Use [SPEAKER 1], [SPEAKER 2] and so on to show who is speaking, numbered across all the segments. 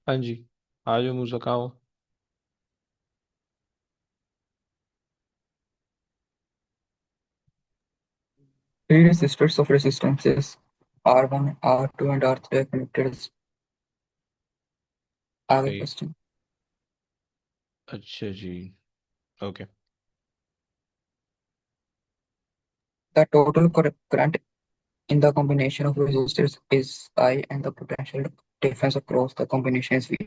[SPEAKER 1] हाँ जी। आ जाओ मूसा, कहाँ हो?
[SPEAKER 2] Three resistors of resistances R1, R2, and R3 are connected as आगे
[SPEAKER 1] सही।
[SPEAKER 2] क्वेश्चन.
[SPEAKER 1] अच्छा जी। Okay.
[SPEAKER 2] The total current in the combination of resistors is I and the potential difference across the combination is V.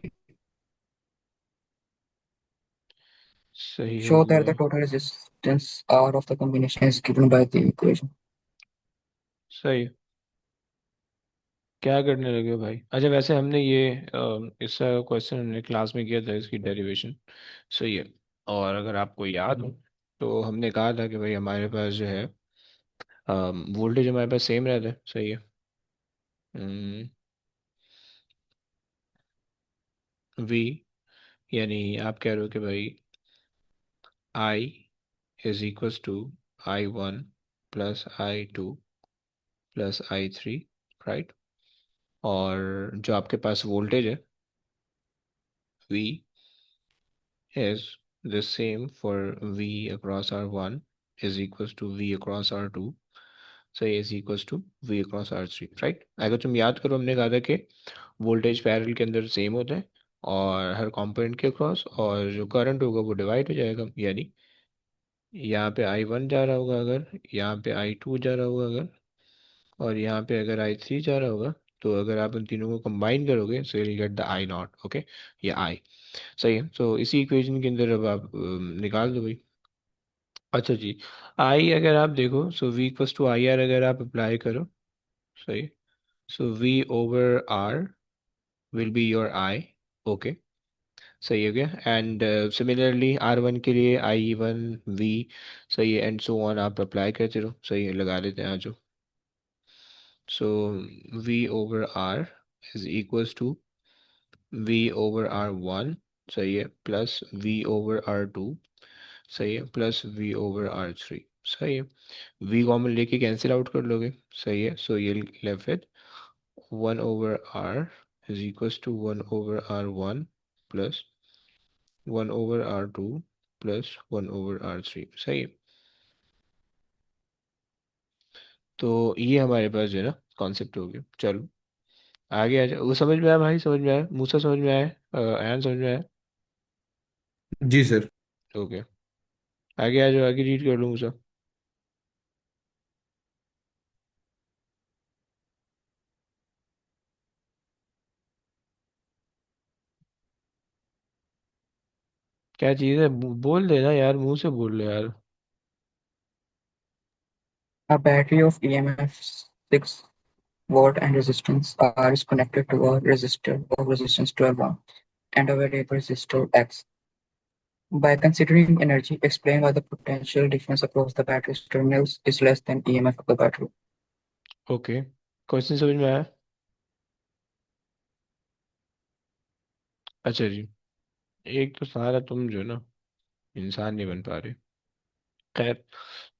[SPEAKER 1] सही हो
[SPEAKER 2] Show that
[SPEAKER 1] गया।
[SPEAKER 2] the total resistance R of the combination is given by the equation.
[SPEAKER 1] सही है। क्या करने लगे हो भाई? अच्छा, वैसे हमने ये इसका क्वेश्चन हमने क्लास में किया था, इसकी डेरिवेशन। सही है। और अगर आपको याद हो तो हमने कहा था कि भाई हमारे पास जो है वोल्टेज हमारे पास सेम रहता है। सही है। वी, यानी आप कह रहे हो कि भाई I is equals to I1 plus I2 plus I3, right? और जो आपके पास वोल्टेज है V is the same for V across R1 is equals to V across R2, so A is equals to V across R3, right? अगर तुम याद करो, हमने कहा था कि वोल्टेज पैरेलल के अंदर सेम होता है और हर कंपोनेंट के अक्रॉस, और जो करंट होगा वो डिवाइड हो जाएगा। यानी यहाँ पे I1 जा रहा होगा अगर, यहाँ पे I2 जा रहा होगा अगर, और यहाँ पे अगर I3 जा रहा होगा, तो अगर आप उन तीनों को कंबाइन करोगे so you get the I not. Okay, ये आई। सही है। सो इसी इक्वेशन के अंदर अब आप निकाल दो भाई। अच्छा जी। आई अगर आप देखो, so V equals to I R अगर आप अप्लाई करो। सही। So V over R will be your I. Okay. सही हो गया। एंड सिमिलरली R1 के लिए I1 V। सही है, एंड सो ऑन आप अप्लाई करते रहो। सही है, लगा देते हैं आज। So V over R is equals to V over R1। सही है, प्लस V ओवर R2। सही है, प्लस V ओवर R3। सही है। V कॉमन लेके कैंसिल आउट कर लोगे। सही है, सो ये left with 1/R is equals to 1/R1 plus 1/R2 plus 1/R3। सही है। तो ये हमारे पास जो है ना कॉन्सेप्ट हो गया। चलो आगे आ जाओ। वो समझ में आया भाई? समझ में आया? मूसा समझ में आया? आयन समझ में आया?
[SPEAKER 3] जी सर।
[SPEAKER 1] ओके। आगे आ जाओ, आगे रीड कर लो मूसा। क्या चीज़ है? बोल देना यार, मुंह से बोल ले यार।
[SPEAKER 2] A battery of EMF 6 volt and resistance R is connected to a resistor of resistance 12 ohm and a variable resistor X. By considering energy, explain why the potential difference across the battery's terminals is less than EMF of the battery.
[SPEAKER 1] Okay, question समझ में आया? अच्छा जी। एक तो सारा तुम जो है ना इंसान नहीं बन पा रहे। खैर,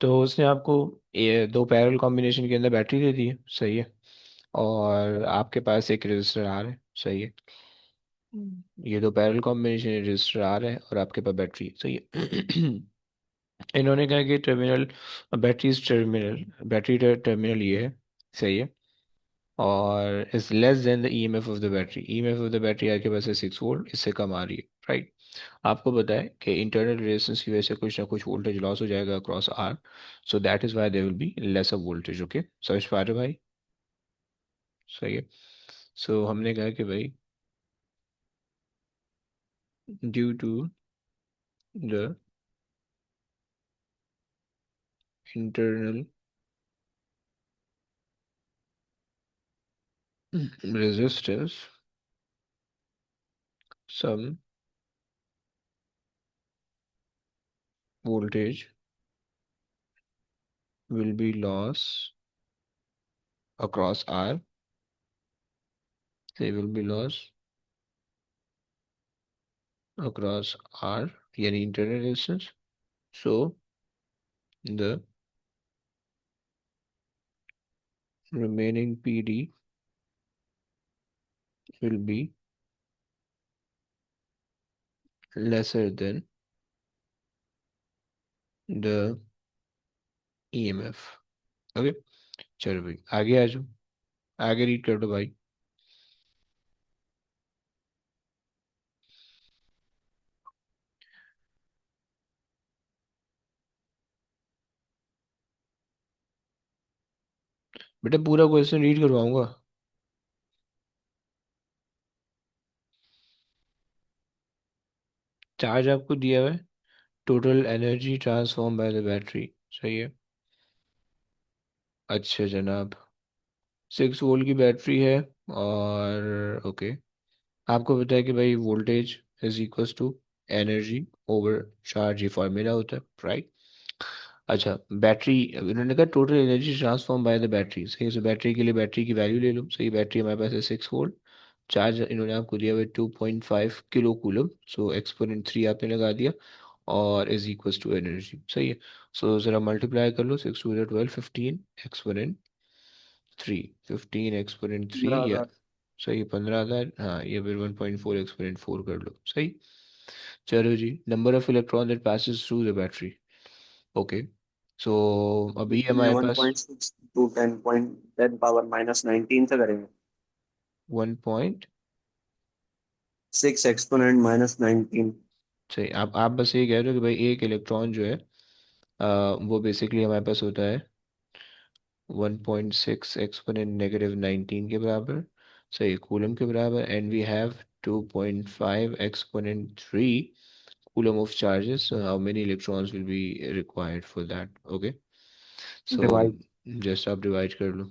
[SPEAKER 1] तो उसने आपको ये दो पैरेलल कॉम्बिनेशन के अंदर बैटरी दे दी है। सही है। और आपके पास एक रजिस्टर आर है। सही है। ये दो पैरेलल कॉम्बिनेशन रजिस्टर आर है और आपके पास बैटरी। सही है। इन्होंने कहा कि टर्मिनल, बैटरी टर्मिनल ये है। सही है। और is less than the EMF of the battery. EMF of the battery आपके पास है 6 वोल्ट, इससे कम आ रही है। राइट। आपको पता है कि इंटरनल रेजिस्टेंस की वजह से कुछ ना कुछ वोल्टेज लॉस हो जाएगा across R, so that is why there will be less of voltage. Okay, समझ पा रहे हो भाई? सही है। सो हमने कहा कि भाई due to the internal resistance some voltage will be loss across R. They will be loss across R, यानी internal resistance. So the remaining PD will be lesser than the EMF. Okay, चलो भाई आगे आ जाओ, आगे read कर दो भाई। बेटा पूरा क्वेश्चन रीड करवाऊंगा। चार्ज आपको दिया हुआ है, total energy transform by the battery, सही है। अच्छा जनाब, 6 वोल्ट की बैटरी है, और ओके, आपको पता है कि भाई voltage is equals to energy over charge, ये फॉर्मूला होता है, राइट। अच्छा बैटरी, इन्होंने कहा total energy transform by the battery, सही है। So, बैटरी के लिए बैटरी की वैल्यू ले लो, सही। बैटरी हमारे पास है 6 वोल्ट, चार्ज इन्होंने आपको दिया हुआ है 2.5 किलो कूलम, सो एक्सपोनेंट 3 आपने लगा दिया, और इज इक्वल्स टू एनर्जी, सही है। सो ज़रा मल्टीप्लाई कर लो, 6 2 12, 15 एक्सपोनेंट 3, 15 एक्सपोनेंट 3 या
[SPEAKER 4] 15,000।
[SPEAKER 1] सही 15,000, हाँ, या फिर 1.4 एक्सपोनेंट 4 कर लो, सही। चलो जी, number of electron that passes through the battery, okay. So अभी
[SPEAKER 4] ये
[SPEAKER 1] हमारे पास
[SPEAKER 4] 1.6 टू 10 पावर -19 से करेंगे।
[SPEAKER 1] 1 पॉइंट,
[SPEAKER 4] 6 एक्सपोनेंट -19।
[SPEAKER 1] सही। आप बस ये कह रहे हो कि भाई एक इलेक्ट्रॉन जो है, वो बेसिकली हमारे पास होता है 1.6 एक्सपोनेंट -19 के बराबर, सही, कूलम के बराबर, and we have 2.5 exponent 3 coulomb of charges, so how many electrons will be required for that, okay। So
[SPEAKER 4] divide.
[SPEAKER 1] just आप डिवाइड कर लो,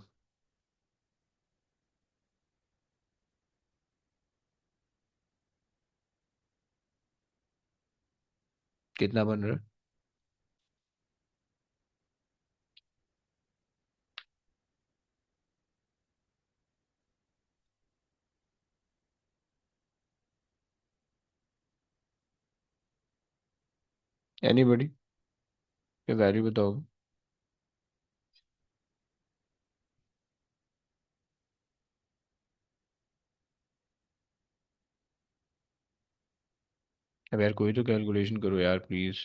[SPEAKER 1] कितना बन रहा है। एनीबडी, ये वैल्यू बताओ। अब यार कोई तो कैलकुलेशन करो यार प्लीज।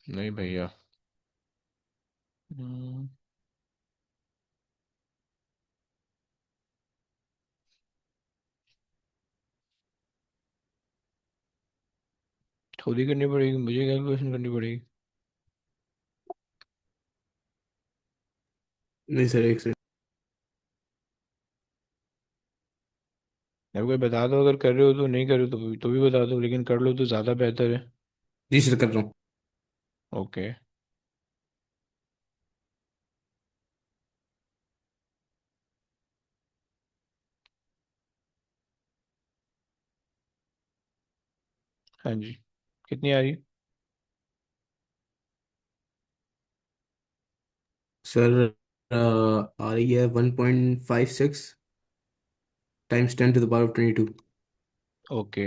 [SPEAKER 1] नहीं भैया। हम्म, खुद ही करनी पड़ेगी, मुझे कैलकुलेशन करनी पड़ेगी।
[SPEAKER 3] नहीं सर, एक सेकंड।
[SPEAKER 1] अब कोई बता दो, अगर कर रहे हो तो, नहीं कर रहे हो तो भी बता दो, लेकिन कर लो तो ज़्यादा बेहतर है।
[SPEAKER 3] जी सर, कर रहा हूँ।
[SPEAKER 1] ओके। हाँ जी, कितनी आ रही है।
[SPEAKER 3] सर आ रही है 1.56 times 10 to the power of 22।
[SPEAKER 1] Okay,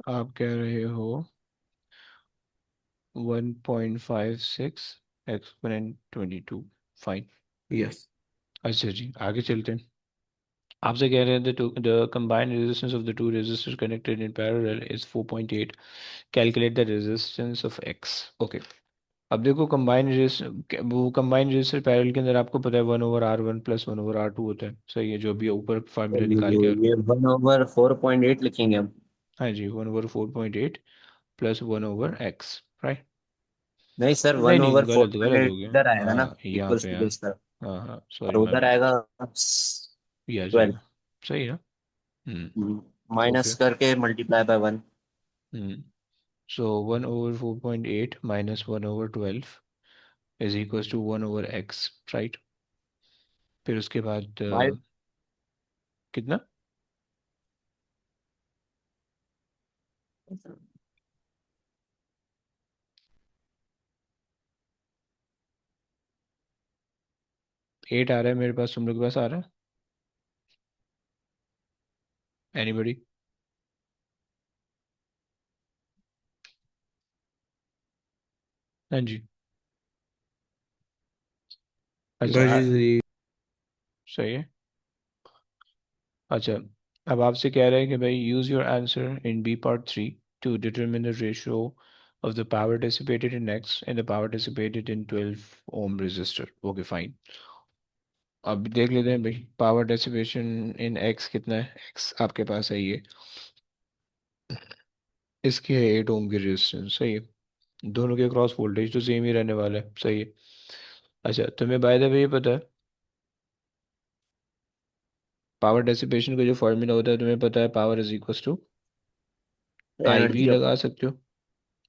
[SPEAKER 1] आप कह रहे हो 1.56 एक्सपोनेंट 22, फाइन।
[SPEAKER 3] यस।
[SPEAKER 1] अच्छा जी, आगे चलते हैं। आपसे कह रहे हैं the combined resistance of the two resistors connected in parallel is 4.8, calculate the resistance of x, okay. अब देखो कंबाइन रेजिस्टर, वो कंबाइन रेजिस्टर पैरेलल के अंदर आपको पता है 1/R1 प्लस 1/R2 होता है, सही है, जो अभी ऊपर फार्मूला निकाल के।
[SPEAKER 4] ये 1/4.8 लिखेंगे हम।
[SPEAKER 1] हाँ जी, 1/4.8 प्लस 1/x, राइट।
[SPEAKER 4] नहीं सर,
[SPEAKER 1] नहीं
[SPEAKER 4] वन
[SPEAKER 1] नहीं,
[SPEAKER 4] ओवर फोर
[SPEAKER 1] गलत
[SPEAKER 4] पॉइंट
[SPEAKER 1] गलत हो
[SPEAKER 4] एट
[SPEAKER 1] गया।
[SPEAKER 4] इधर आएगा ना,
[SPEAKER 1] हाँ यहाँ
[SPEAKER 4] इक्वल्स
[SPEAKER 1] पे,
[SPEAKER 4] टू
[SPEAKER 1] हाँ।
[SPEAKER 4] This sir.
[SPEAKER 1] हाँ हाँ,
[SPEAKER 4] और
[SPEAKER 1] सॉरी माय
[SPEAKER 4] उधर
[SPEAKER 1] बैड।
[SPEAKER 4] आएगा
[SPEAKER 1] ये आ
[SPEAKER 4] 12।
[SPEAKER 1] जाएगा, सही है। हम्म।
[SPEAKER 4] Minus
[SPEAKER 1] okay.
[SPEAKER 4] करके multiply by 1।
[SPEAKER 1] Hmm. So 1/4.8 minus 1/12 is equals to 1/x, right. फिर उसके बाद
[SPEAKER 4] फाइव।
[SPEAKER 1] कितना। 8 आ रहा है मेरे पास, तुम लोग के पास आ रहा है, एनीबडी। हाँ जी। अच्छा
[SPEAKER 3] Raj is the
[SPEAKER 1] सही है। अच्छा, अब आपसे कह रहे हैं कि भाई use your answer in B part 3 to determine the ratio of the power dissipated in X and the power dissipated in 12 ohm resistor. Okay fine. अब देख लेते हैं भाई पावर डिसिपेशन इन X कितना है। X आपके पास है ये, इसकी है 8 ओम की रेजिस्टेंस, सही है। दोनों के क्रॉस वोल्टेज तो सेम ही रहने वाला है, सही है। अच्छा तुम्हें बाय द वे ये पता है पावर डिसिपेशन का जो फॉर्मूला होता है, तुम्हें पता है power is equal to I V
[SPEAKER 4] energy
[SPEAKER 1] लगा सकते हो,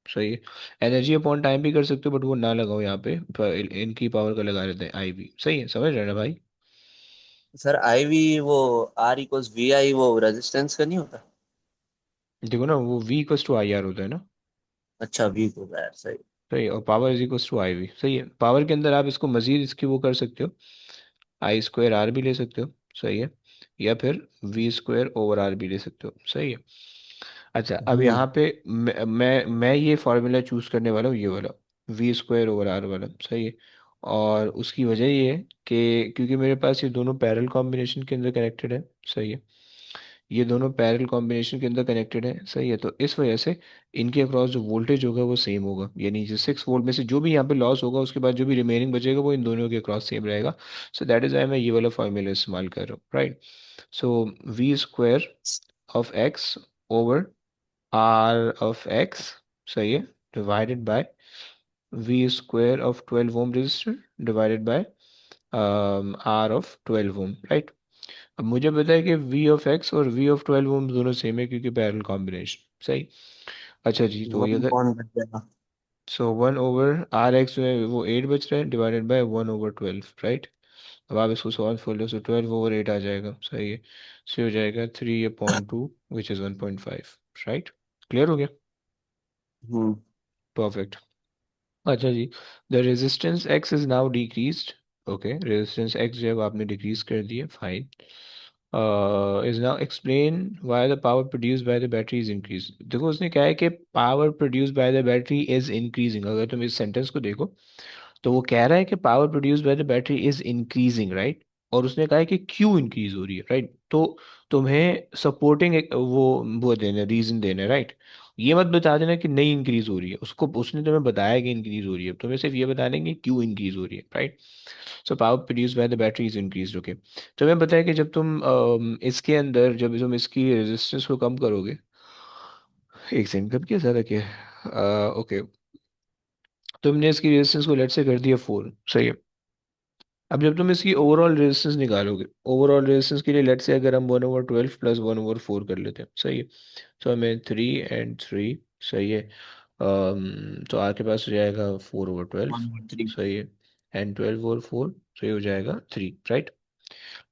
[SPEAKER 1] सही है। एनर्जी अपॉन टाइम भी कर सकते हो बट वो ना लगाओ यहाँ पे, इनकी पावर का लगा लेते हैं आई वी, सही है, समझ रहे हैं ना भाई।
[SPEAKER 4] सर आई वी वो आर इक्वल्स वी आई वो रेजिस्टेंस का नहीं होता?
[SPEAKER 1] देखो ना वो V equal to I R होता है ना,
[SPEAKER 4] अच्छा वी को यार सही।
[SPEAKER 1] सही। और power is equal to I V, सही है। पावर के अंदर आप इसको मजीद इसकी वो कर सकते हो, आई स्क्वायर आर भी ले सकते हो, सही है। या फिर वी स्क्वायर ओवर आर भी ले सकते हो, सही है। अच्छा अब
[SPEAKER 4] हम्म।
[SPEAKER 1] यहाँ पे मैं ये फॉर्मूला चूज करने वाला हूँ, ये वाला वी स्क्वायर ओवर आर वाला, सही है। और उसकी वजह ये है कि क्योंकि मेरे पास ये दोनों पैरेलल कॉम्बिनेशन के अंदर कनेक्टेड है, सही है। ये दोनों पैरेलल कॉम्बिनेशन के अंदर कनेक्टेड है, सही है। तो इस वजह से इनके अक्रॉस जो वोल्टेज होगा वो सेम होगा, यानी जो 6 वोल्ट में से जो भी यहाँ पे लॉस होगा उसके बाद जो भी रिमेनिंग बचेगा वो इन दोनों के अक्रॉस सेम रहेगा। सो दैट इज वाई मैं ये वाला फॉर्मूला इस्तेमाल कर रहा हूँ, right. So V square of X over R of X, सही है, divided by V square of 12 ohm resistor divided by R of 12 ohm, right. अब मुझे पता है कि वी ऑफ एक्स और वी ऑफ 12 ओम दोनों सेम है क्योंकि पैरेलल कॉम्बिनेशन, सही। अच्छा जी, तो ये
[SPEAKER 4] वन कौन बच जाएगा?
[SPEAKER 1] सो 1 ओवर आर एक्स में वो 8 बच रहा है डिवाइडेड बाय 1/12, राइट। अब आप इसको सॉल्व कर लो, सो 12/8 आ जाएगा, सही है। सो हो जाएगा 3/2 विच इज़ 1.5, राइट। क्लियर हो गया,
[SPEAKER 4] हम्म।
[SPEAKER 1] परफेक्ट। अच्छा जी, the resistance X is now decreased, okay resistance X जो है वो आपने डिक्रीज कर दिया, fine. Is now explain why the power produce by the battery is increase. देखो उसने कहा है कि power produce by the battery is increasing, अगर तुम इस सेंटेंस को देखो तो वो कह रहा है कि power produce by the battery is increasing, right. और उसने कहा है कि क्यों इंक्रीज हो रही है, राइट। तो तुम्हें सपोर्टिंग वो देना रीजन देना, राइट। ये मत बता देना कि नहीं इंक्रीज हो रही है, उसको उसने तुम्हें बताया कि इंक्रीज हो रही है, तुम्हें सिर्फ ये बताना है कि क्यों इंक्रीज हो रही है, right. So power produce by the battery is increase, okay. तुम्हें पता है कि जब तुम इसके अंदर जब तुम इसकी रेजिस्टेंस को कम करोगे, एक सेकंड कब किया ज्यादा क्या, ओके, तुमने इसकी रेजिस्टेंस को लेट से कर दिया 4, सही है। अब जब तुम इसकी ओवरऑल रेजिस्टेंस निकालोगे, ओवरऑल रेजिस्टेंस के लिए लेट से अगर हम 1/12 प्लस 1/4 कर लेते हैं, सही है। तो हमें 3 and 3, सही है। तो आपके पास हो जाएगा 4/12,
[SPEAKER 4] 1/3।
[SPEAKER 1] सही है। एंड 12/4, सही हो जाएगा 3, राइट।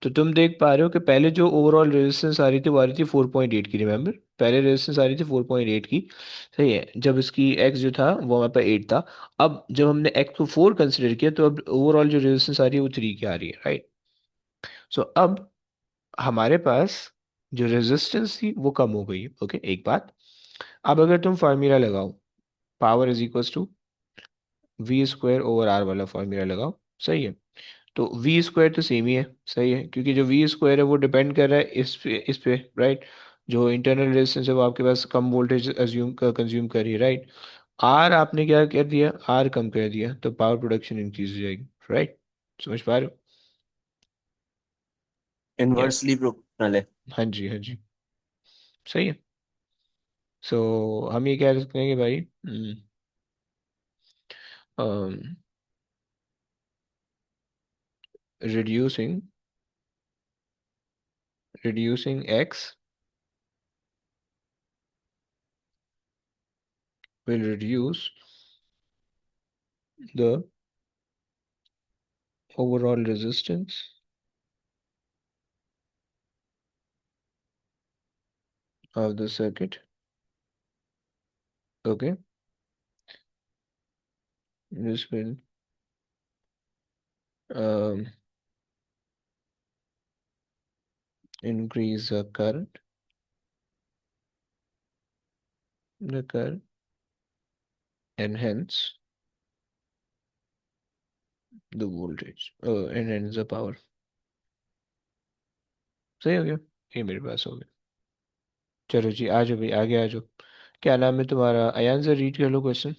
[SPEAKER 1] तो तुम देख पा रहे हो कि पहले जो ओवरऑल रेजिस्टेंस आ रही थी वो आ रही थी 4.8 की, रिमेंबर पहले रेजिस्टेंस आ रही थी 4.8 की, सही है। जब इसकी एक्स जो था वो हमारे पास 8 था। अब जब हमने एक्स को 4 कंसिडर किया तो अब ओवरऑल जो रेजिस्टेंस आ रही है वो 3 की आ रही है, राइट। सो अब हमारे पास जो रेजिस्टेंस थी वो कम हो गई, ओके एक बात। अब अगर तुम फार्मूला लगाओ power is equal to V square over R वाला फार्मूला लगाओ, सही है। तो वी स्क्वायर तो सेम ही है, सही है, क्योंकि जो वी स्क्वायर है वो डिपेंड कर रहा है इस पे, राइट। जो इंटरनल रेजिस्टेंस है वो आपके पास कम वोल्टेज अज्यूम कंज्यूम कर रही है, राइट। आर आपने क्या कर दिया, आर कम कर दिया तो पावर प्रोडक्शन इंक्रीज हो जाएगी, राइट। समझ पा रहे हो, या
[SPEAKER 4] इनवर्सली प्रोपोर्शनल है।
[SPEAKER 1] हाँ जी हाँ जी, सही है। सो हम ये कह सकते हैं कि भाई reducing reducing x will reduce the overall resistance of the circuit, okay. This will um, increase the current, and hence the voltage and hence the power. सही हो गया, ये मेरे पास हो गया। चलो जी, आ जाओ भाई, आगे आ जाओ। क्या नाम है तुम्हारा? अयान से रीड कर लो क्वेश्चन।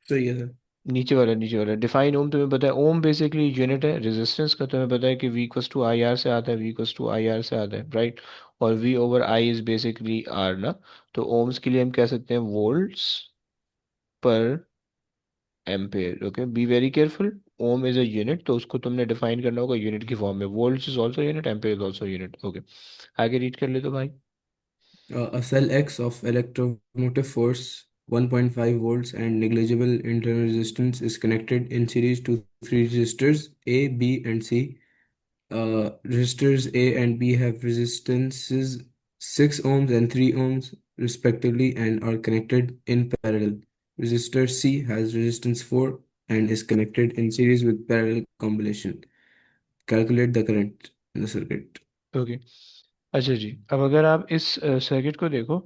[SPEAKER 3] सही है सर।
[SPEAKER 1] नीचे वाला डिफाइन ओम तुम्हें पता है, ओम बेसिकली यूनिट है। रेजिस्टेंस का तुम्हें पता है कि V equals to I R से आता है, V equals to I R से आता है, राइट। और V over I is basically R ना। तो ओम्स के लिए हम कह सकते हैं वोल्ट्स पर ampere. Okay, be very careful. Ohm is a unit, तो उसको तुमने डिफाइन करना होगा यूनिट की फॉर्म में। Volts is also unit, ampere is also unit. Okay, आगे रीड कर ले तो भाई।
[SPEAKER 3] A cell X of electromotive force 1.5 volts and negligible internal resistance is connected in series to three resistors A, B, and C. Resistors A and B have resistances 6 ohms and 3 ohms respectively and are connected in parallel. Resistor C has resistance 4 and is connected in series with parallel combination. Calculate the current in the circuit.
[SPEAKER 1] Okay, अच्छा जी। अब अगर आप इस circuit को देखो,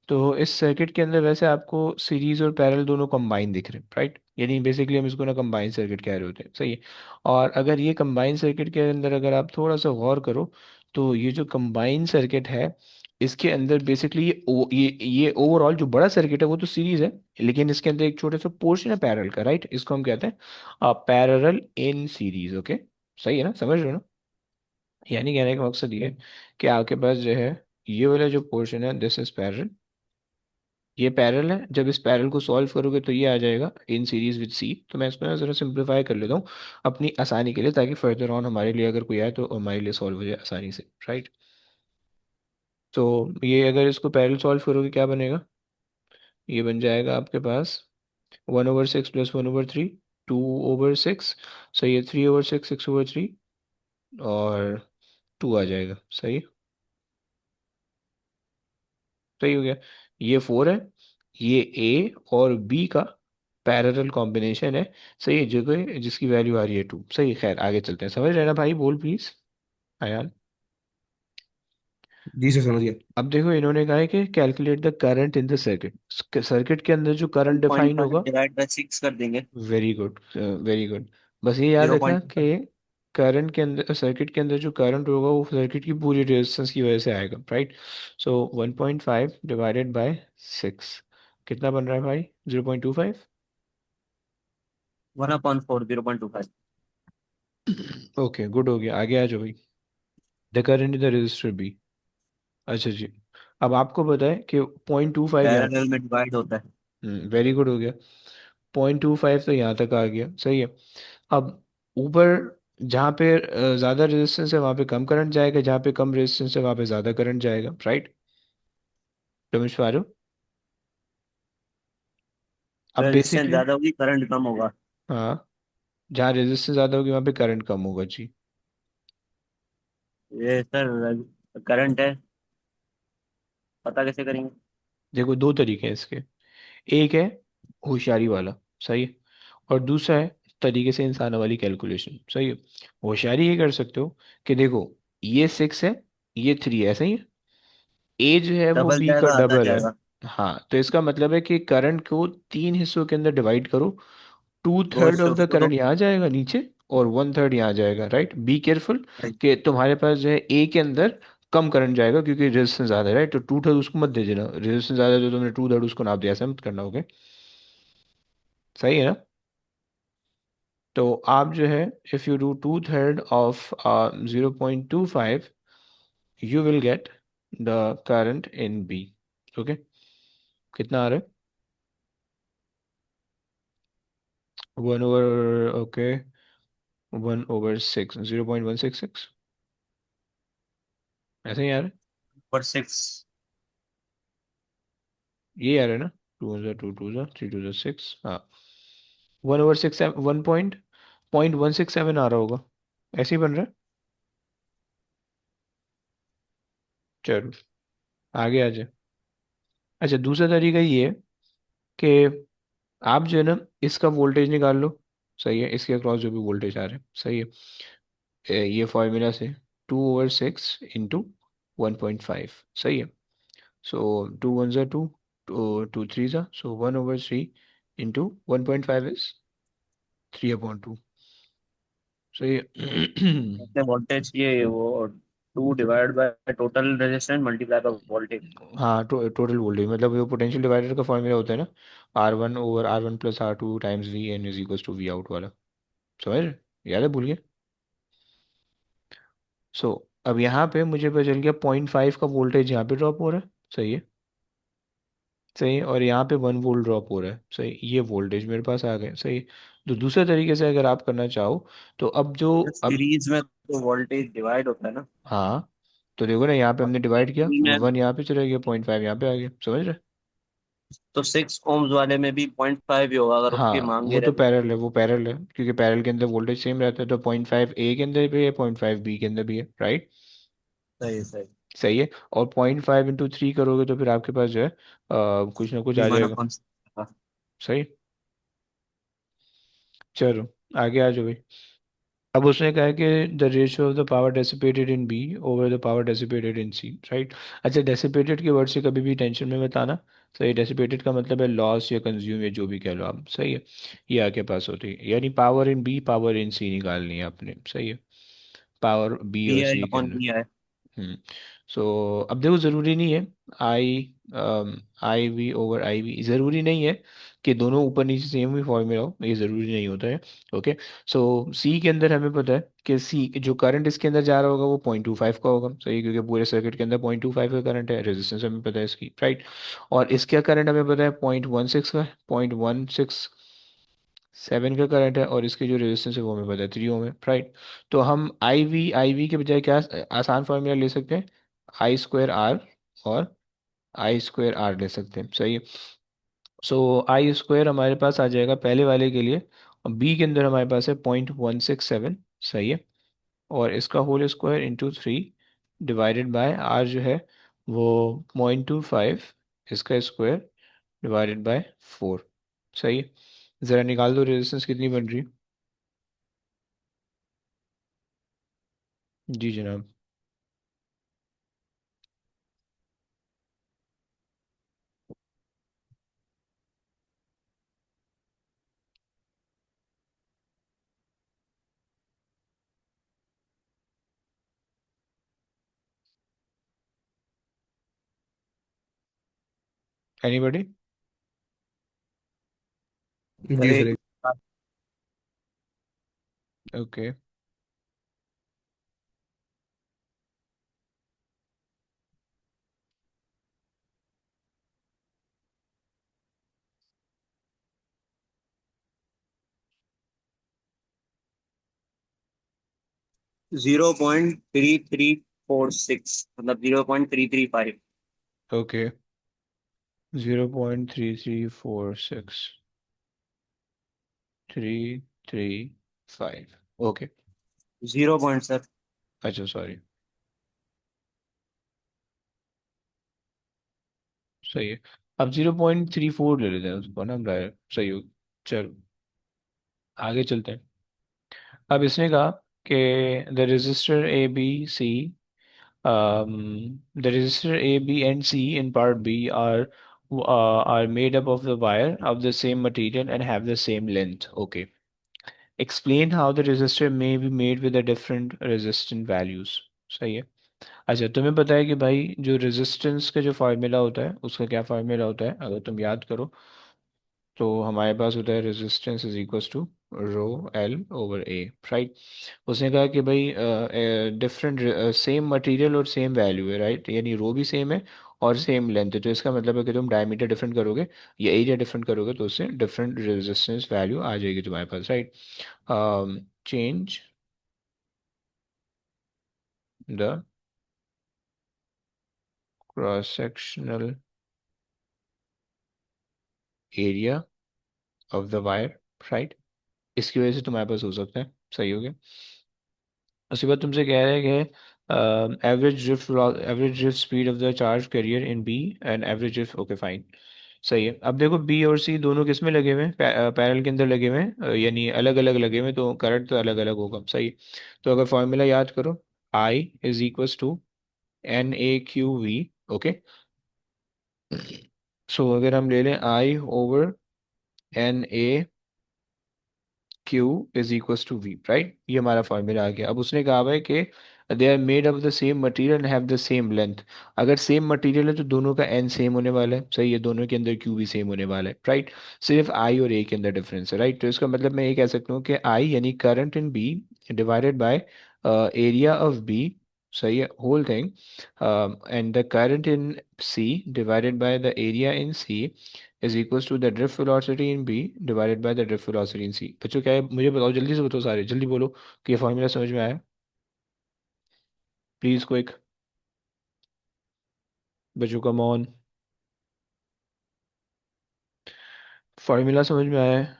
[SPEAKER 1] तो इस सर्किट के अंदर वैसे आपको सीरीज और पैरेलल दोनों कंबाइन दिख रहे हैं, राइट। यानी बेसिकली हम इसको ना कंबाइन सर्किट कह रहे होते हैं, सही है। और अगर ये कंबाइन सर्किट के अंदर अगर आप थोड़ा सा गौर करो, तो ये जो कंबाइन सर्किट है, इसके अंदर बेसिकली ये ओवरऑल जो बड़ा सर्किट है वो तो सीरीज है, लेकिन इसके अंदर एक छोटा सा पोर्शन है पैरेलल का, राइट। इसको हम कहते हैं पैरेलल इन सीरीज। ओके, सही है ना, समझ रहे हो ना। यानी कहने का मकसद ये है कि आपके पास जो है ये वाला जो पोर्शन है, दिस इज पैरेलल, ये पैरेलल है। जब इस पैरेलल को सॉल्व करोगे तो ये आ जाएगा इन सीरीज विद सी। तो मैं इसको ना जरा सिंप्लीफाई कर लेता हूँ अपनी आसानी के लिए, ताकि फर्दर ऑन हमारे लिए अगर कोई आए तो हमारे लिए सॉल्व हो जाए आसानी से, राइट। तो ये अगर इसको पैरेलल सॉल्व करोगे क्या बनेगा? ये बन जाएगा आपके पास 1/6 प्लस 1/3, 2/6। सही है, 3/6, 6/3, और 2 आ जाएगा। सही, सही हो गया। ये 4 है, ये ए और बी का पैरेलल कॉम्बिनेशन है। सही है, जगह जिसकी वैल्यू आ रही है 2। सही है, खैर आगे चलते हैं। समझ रहे हैं ना भाई? बोल प्लीज आयान।
[SPEAKER 3] जी सर समझ गया।
[SPEAKER 1] अब देखो, इन्होंने कहा है कि calculate the current in the circuit. Circuit के अंदर जो करंट डिफाइन
[SPEAKER 4] 1.5
[SPEAKER 1] होगा।
[SPEAKER 4] डिवाइड बाय 6 कर देंगे।
[SPEAKER 1] Very good, very good. बस ये याद रखना
[SPEAKER 4] 0.25।
[SPEAKER 1] कि करंट के अंदर, सर्किट के अंदर जो करंट होगा वो सर्किट की पूरी रेजिस्टेंस की वजह से आएगा, राइट। सो 1.5 डिवाइडेड बाय 6 कितना बन रहा है भाई? 0.25।
[SPEAKER 4] 1/4 0.25।
[SPEAKER 1] ओके, गुड हो गया। आगे आ जाओ भाई। The current in the resistor B. अच्छा जी, अब आपको पता है कि 0.25 यहाँ।
[SPEAKER 4] पैरेलल में डिवाइड होता है।
[SPEAKER 1] वेरी गुड हो गया। 0.25 तो यहाँ तक आ गया, सही है। अब ऊपर जहाँ पे ज़्यादा रेजिस्टेंस है वहाँ पे कम करंट जाएगा, जहाँ पे कम रेजिस्टेंस है वहाँ पे ज़्यादा करंट जाएगा, राइट। समझ पा रहे हो? अब
[SPEAKER 4] रेजिस्टेंस
[SPEAKER 1] बेसिकली,
[SPEAKER 4] ज्यादा होगी, करंट कम होगा।
[SPEAKER 1] हाँ, जहाँ रेजिस्टेंस ज़्यादा होगी वहाँ पे करंट कम होगा जी।
[SPEAKER 4] ये सर करंट है, पता कैसे करेंगे?
[SPEAKER 1] देखो, दो तरीके हैं इसके। एक है होशियारी वाला, सही है। और दूसरा है तरीके से इंसानों वाली कैलकुलेशन, सही है। होशियारी ये कर सकते हो कि देखो, ये 6 है, ये 3 है, सही है। ए जो है वो
[SPEAKER 4] डबल
[SPEAKER 1] बी का
[SPEAKER 4] जाएगा, आधा
[SPEAKER 1] डबल है।
[SPEAKER 4] जाएगा।
[SPEAKER 1] हाँ, तो इसका मतलब है कि करंट को 3 हिस्सों के अंदर डिवाइड करो। टू
[SPEAKER 4] दो
[SPEAKER 1] थर्ड
[SPEAKER 4] हिस्से
[SPEAKER 1] ऑफ द
[SPEAKER 4] उसको दो।
[SPEAKER 1] करंट यहाँ जाएगा नीचे, और 1/3 यहाँ जाएगा, राइट। Be careful
[SPEAKER 4] right।
[SPEAKER 1] कि तुम्हारे पास जो है ए के अंदर कम करंट जाएगा, क्योंकि रेजिस्टेंस ज्यादा है, राइट। तो 2/3 उसको मत दे देना, रेजिस्टेंस ज्यादा है तो तुमने 2/3 उसको नाप दिया, ऐसा मत करना, ओके। सही है ना? तो आप जो है, if you do 2/3 of 0.25, you will get the current in B. Okay, कितना आ रहा है? 1/, ओके, 1/6, 0.166, ऐसे ही आ रहा है।
[SPEAKER 4] पर 6।
[SPEAKER 1] ये आ रहा है ना? 2 2 2 3 2 6, हाँ। 1/6, 1.167 आ रहा होगा, ऐसे ही बन रहा है। चलो, आगे आ जाए। अच्छा, दूसरा तरीका ये है कि आप जो है ना, इसका वोल्टेज निकाल लो। सही है, इसके अक्रॉस जो भी वोल्टेज आ रहा है, सही है। ये फॉर्मूला से 2/6 इंटू 1.5, सही है। सो 2 1 ज़ा 2, 2 3 ज़ा, सो 1/3 इंटू 1.5 इज 3/2। सो ये
[SPEAKER 4] अपने वोल्टेज ये वो 2 divide by total resistance multiply by voltage.
[SPEAKER 1] हाँ, टोटल वोल्टेज मतलब वो पोटेंशियल डिवाइडर का फॉर्मूला होता है ना, R1/R1 + R2 times V n = V out वाला। समझ रहे? याद है? भूल गए? सो अब यहाँ पे मुझे पता चल गया 0.5 का वोल्टेज यहाँ पे ड्रॉप हो रहा है। सही है। सही है। और यहाँ पे 1 वोल्ट ड्रॉप हो रहा है। सही, ये वोल्टेज मेरे पास आ गए। सही। तो दूसरे तरीके से अगर आप करना चाहो तो अब जो अब
[SPEAKER 4] सीरीज में तो वोल्टेज डिवाइड होता है ना।
[SPEAKER 1] हाँ, तो देखो ना, यहाँ पे
[SPEAKER 4] और
[SPEAKER 1] हमने डिवाइड किया,
[SPEAKER 4] में
[SPEAKER 1] 1 यहाँ पे चला गया, 0.5 यहाँ पे आ गया। समझ रहे?
[SPEAKER 4] तो 6 ohms वाले में भी 0.5 ही होगा अगर उसकी
[SPEAKER 1] हाँ,
[SPEAKER 4] मांगे
[SPEAKER 1] वो तो
[SPEAKER 4] रहे।
[SPEAKER 1] पैरेलल है, वो पैरेलल है, क्योंकि पैरेलल के अंदर वोल्टेज सेम रहता है, तो 0.5 ए के अंदर भी है, 0.5 बी के अंदर भी है। राइट?
[SPEAKER 4] सही सही।
[SPEAKER 1] सही है। और 0.5 × 3 करोगे तो फिर आपके पास जो है कुछ ना कुछ आ
[SPEAKER 4] वन
[SPEAKER 1] जाएगा।
[SPEAKER 4] अपन
[SPEAKER 1] सही। चलो, आगे आ जाओ भाई। अब उसने कहा है कि the ratio of the power dissipated in B over the power dissipated in C. Right? अच्छा, डेसिपेटेड के वर्ड से कभी भी टेंशन में मत आना। सही। डेसिपेटेड का मतलब है लॉस या कंज्यूम या जो भी कह लो आप। सही है। ये आपके पास होती है, यानी power in B power in C निकालनी है आपने। सही है। पावर बी
[SPEAKER 4] बी
[SPEAKER 1] और
[SPEAKER 4] आई
[SPEAKER 1] सी के
[SPEAKER 4] अपॉन
[SPEAKER 1] अंदर।
[SPEAKER 4] ई आई।
[SPEAKER 1] हम्म। सो अब देखो, ज़रूरी नहीं है आई आई वी ओवर आई वी, ज़रूरी नहीं है कि दोनों ऊपर नीचे सेम ही फॉर्मूला हो, ये ज़रूरी नहीं होता है। ओके। सो सी के अंदर हमें पता है कि सी जो करंट इसके अंदर जा रहा होगा वो 0.25 का होगा। सही, क्योंकि पूरे सर्किट के अंदर 0.25 का करंट है, रेजिस्टेंस हमें पता है इसकी। राइट? और इसका करंट हमें पता है 0.16 का, 0.167 का करंट है, और इसकी जो रेजिस्टेंस है वो हमें पता है 3 ओम है। राइट? तो हम आई वी के बजाय क्या आसान फॉर्मूला ले सकते हैं, I² R, और I² R ले सकते हैं। सही है। सो I² हमारे पास आ जाएगा पहले वाले के लिए, और बी के अंदर हमारे पास है 0.167। सही है। और इसका whole square into 3 divided by R जो है वो 0.25, इसका स्क्वायर डिवाइडेड बाय 4। सही है। ज़रा निकाल दो रेजिस्टेंस कितनी बन रही है। जी जनाब। एनीबॉडी?
[SPEAKER 3] जी
[SPEAKER 4] सर
[SPEAKER 3] सर।
[SPEAKER 4] एक
[SPEAKER 1] ओके।
[SPEAKER 4] 0.3346 मतलब 0.335।
[SPEAKER 1] ओके। 0.3346335। ओके।
[SPEAKER 4] 0 point sir.
[SPEAKER 1] अच्छा, सॉरी। सही है। अब 0.34 ले लेते हैं उसको ना डायरेक्ट। सही हो। चलो, आगे चलते हैं। अब इसने कहा कि the register A B C the resistor A, B, and C in part B are made up of the wire of the same material and have the same length. Okay. Explain how the resistor may be made with a different resistant values. सही है। अच्छा, तुम्हें पता है कि भाई जो resistance का जो फार्मूला होता है उसका क्या फार्मूला होता है, अगर तुम याद करो तो हमारे पास होता है resistance is equals to ρL/A। Right? उसने कहा कि भाई डिफरेंट सेम मटेरियल और सेम वैल्यू है। राइट? यानी रो भी सेम है और सेम लेंथ है, तो इसका मतलब है कि तुम डायमीटर डिफरेंट करोगे या एरिया डिफरेंट करोगे तो उससे डिफरेंट रेजिस्टेंस वैल्यू आ जाएगी तुम्हारे पास। Right? Change the cross sectional area of the wire. Right? इसकी वजह से तुम्हारे पास हो सकता है। सही हो गया। उसके बाद तुमसे कह रहे हैं कि average drift speed of the charge carrier in B and average drift. Okay, fine. सही है। अब देखो, बी और सी दोनों किस में लगे हुए हैं, पैरेलल के अंदर लगे हुए हैं, यानी अलग अलग लगे हुए हैं, तो करंट तो अलग अलग होगा। सही। तो अगर फॉर्मूला याद करो, I is equals to NA/Q/V। Okay. So अगर हम ले लें I over N A Q is equals to V, right. ये हमारा फॉर्मूला आ गया। अब उसने कहा है कि they are made of the same material and have the same length. अगर सेम मटेरियल है तो दोनों का एन सेम होने वाला है, सही है, दोनों के अंदर क्यू भी सेम होने वाला है, राइट। सिर्फ आई और ए के अंदर डिफरेंस है, राइट। तो इसका मतलब मैं ये कह सकता हूँ कि आई यानी current in B divided by area of B, सही है, whole thing, and the current in C divided by the area in C is equals to the drift velocity in B divided by the drift velocity in C। बच्चों क्या है मुझे बताओ, जल्दी से बताओ, सारे जल्दी बोलो कि ये फॉर्मूला समझ में आया, प्लीज क्विक बच्चों, कम ऑन, फॉर्मूला समझ में आया है?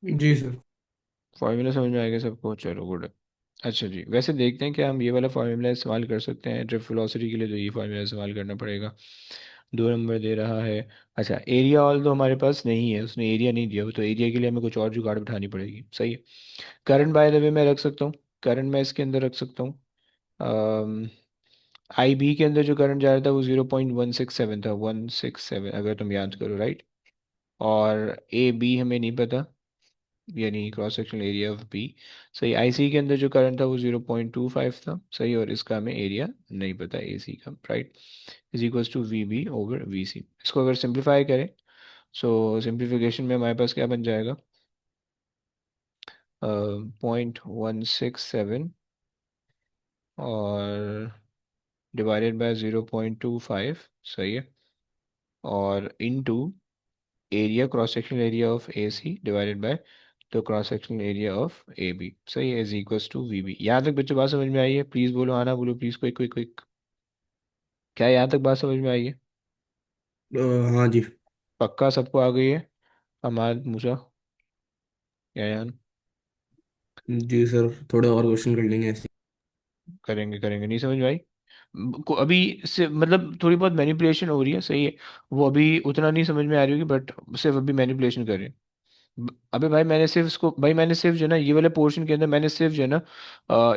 [SPEAKER 3] जी सर।
[SPEAKER 1] फॉर्मूला समझ में आएगा सबको, चलो गुड। अच्छा जी, वैसे देखते हैं कि हम ये वाला फार्मूला इस्तेमाल कर सकते हैं ड्रिफ्ट वेलोसिटी के लिए, तो ये फार्मूला इस्तेमाल करना पड़ेगा। 2 नंबर दे रहा है। अच्छा, एरिया ऑल तो हमारे पास नहीं है, उसने एरिया नहीं दिया, तो एरिया के लिए हमें कुछ और जुगाड़ बिठानी पड़ेगी, सही है। करंट बाय द वे मैं रख सकता हूँ, करंट मैं इसके अंदर रख सकता हूँ। आई बी के अंदर जो करंट जा रहा था वो 0.167 था, 167 अगर तुम याद करो, राइट। और ए बी हमें नहीं पता, यानी cross sectional area of B, सही। आई सी के अंदर जो करंट था वो 0.25 था, सही, और इसका हमें एरिया नहीं पता ए सी का, right. Is equals to V B over V C. इसको अगर सिंप्लीफाई करें, सो सिंप्लीफिकेशन में हमारे पास क्या बन जाएगा, 0.167 और डिवाइडेड बाय 0.25, सही है, और into area cross sectional area of A C divided by the cross sectional area of A B, सही है, is equals to V B. यहाँ तक बच्चों बात समझ में आई है? प्लीज बोलो, आना बोलो प्लीज, क्विक क्विक क्विक। क्या यहाँ तक बात समझ में आई है?
[SPEAKER 3] हाँ जी।
[SPEAKER 1] पक्का सबको आ गई है? अमाद, मूसा, यान?
[SPEAKER 3] जी सर, थोड़े और क्वेश्चन कर लेंगे ऐसे।
[SPEAKER 1] करेंगे करेंगे, नहीं समझ में आई? अभी से मतलब थोड़ी बहुत मैनिपुलेशन हो रही है, सही है, वो अभी उतना नहीं समझ में आ रही होगी, बट सिर्फ अभी मैनिपुलेशन कर रहे हैं। अबे भाई मैंने सिर्फ इसको, भाई मैंने सिर्फ जो है ना ये वाले पोर्शन के अंदर मैंने सिर्फ जो है ना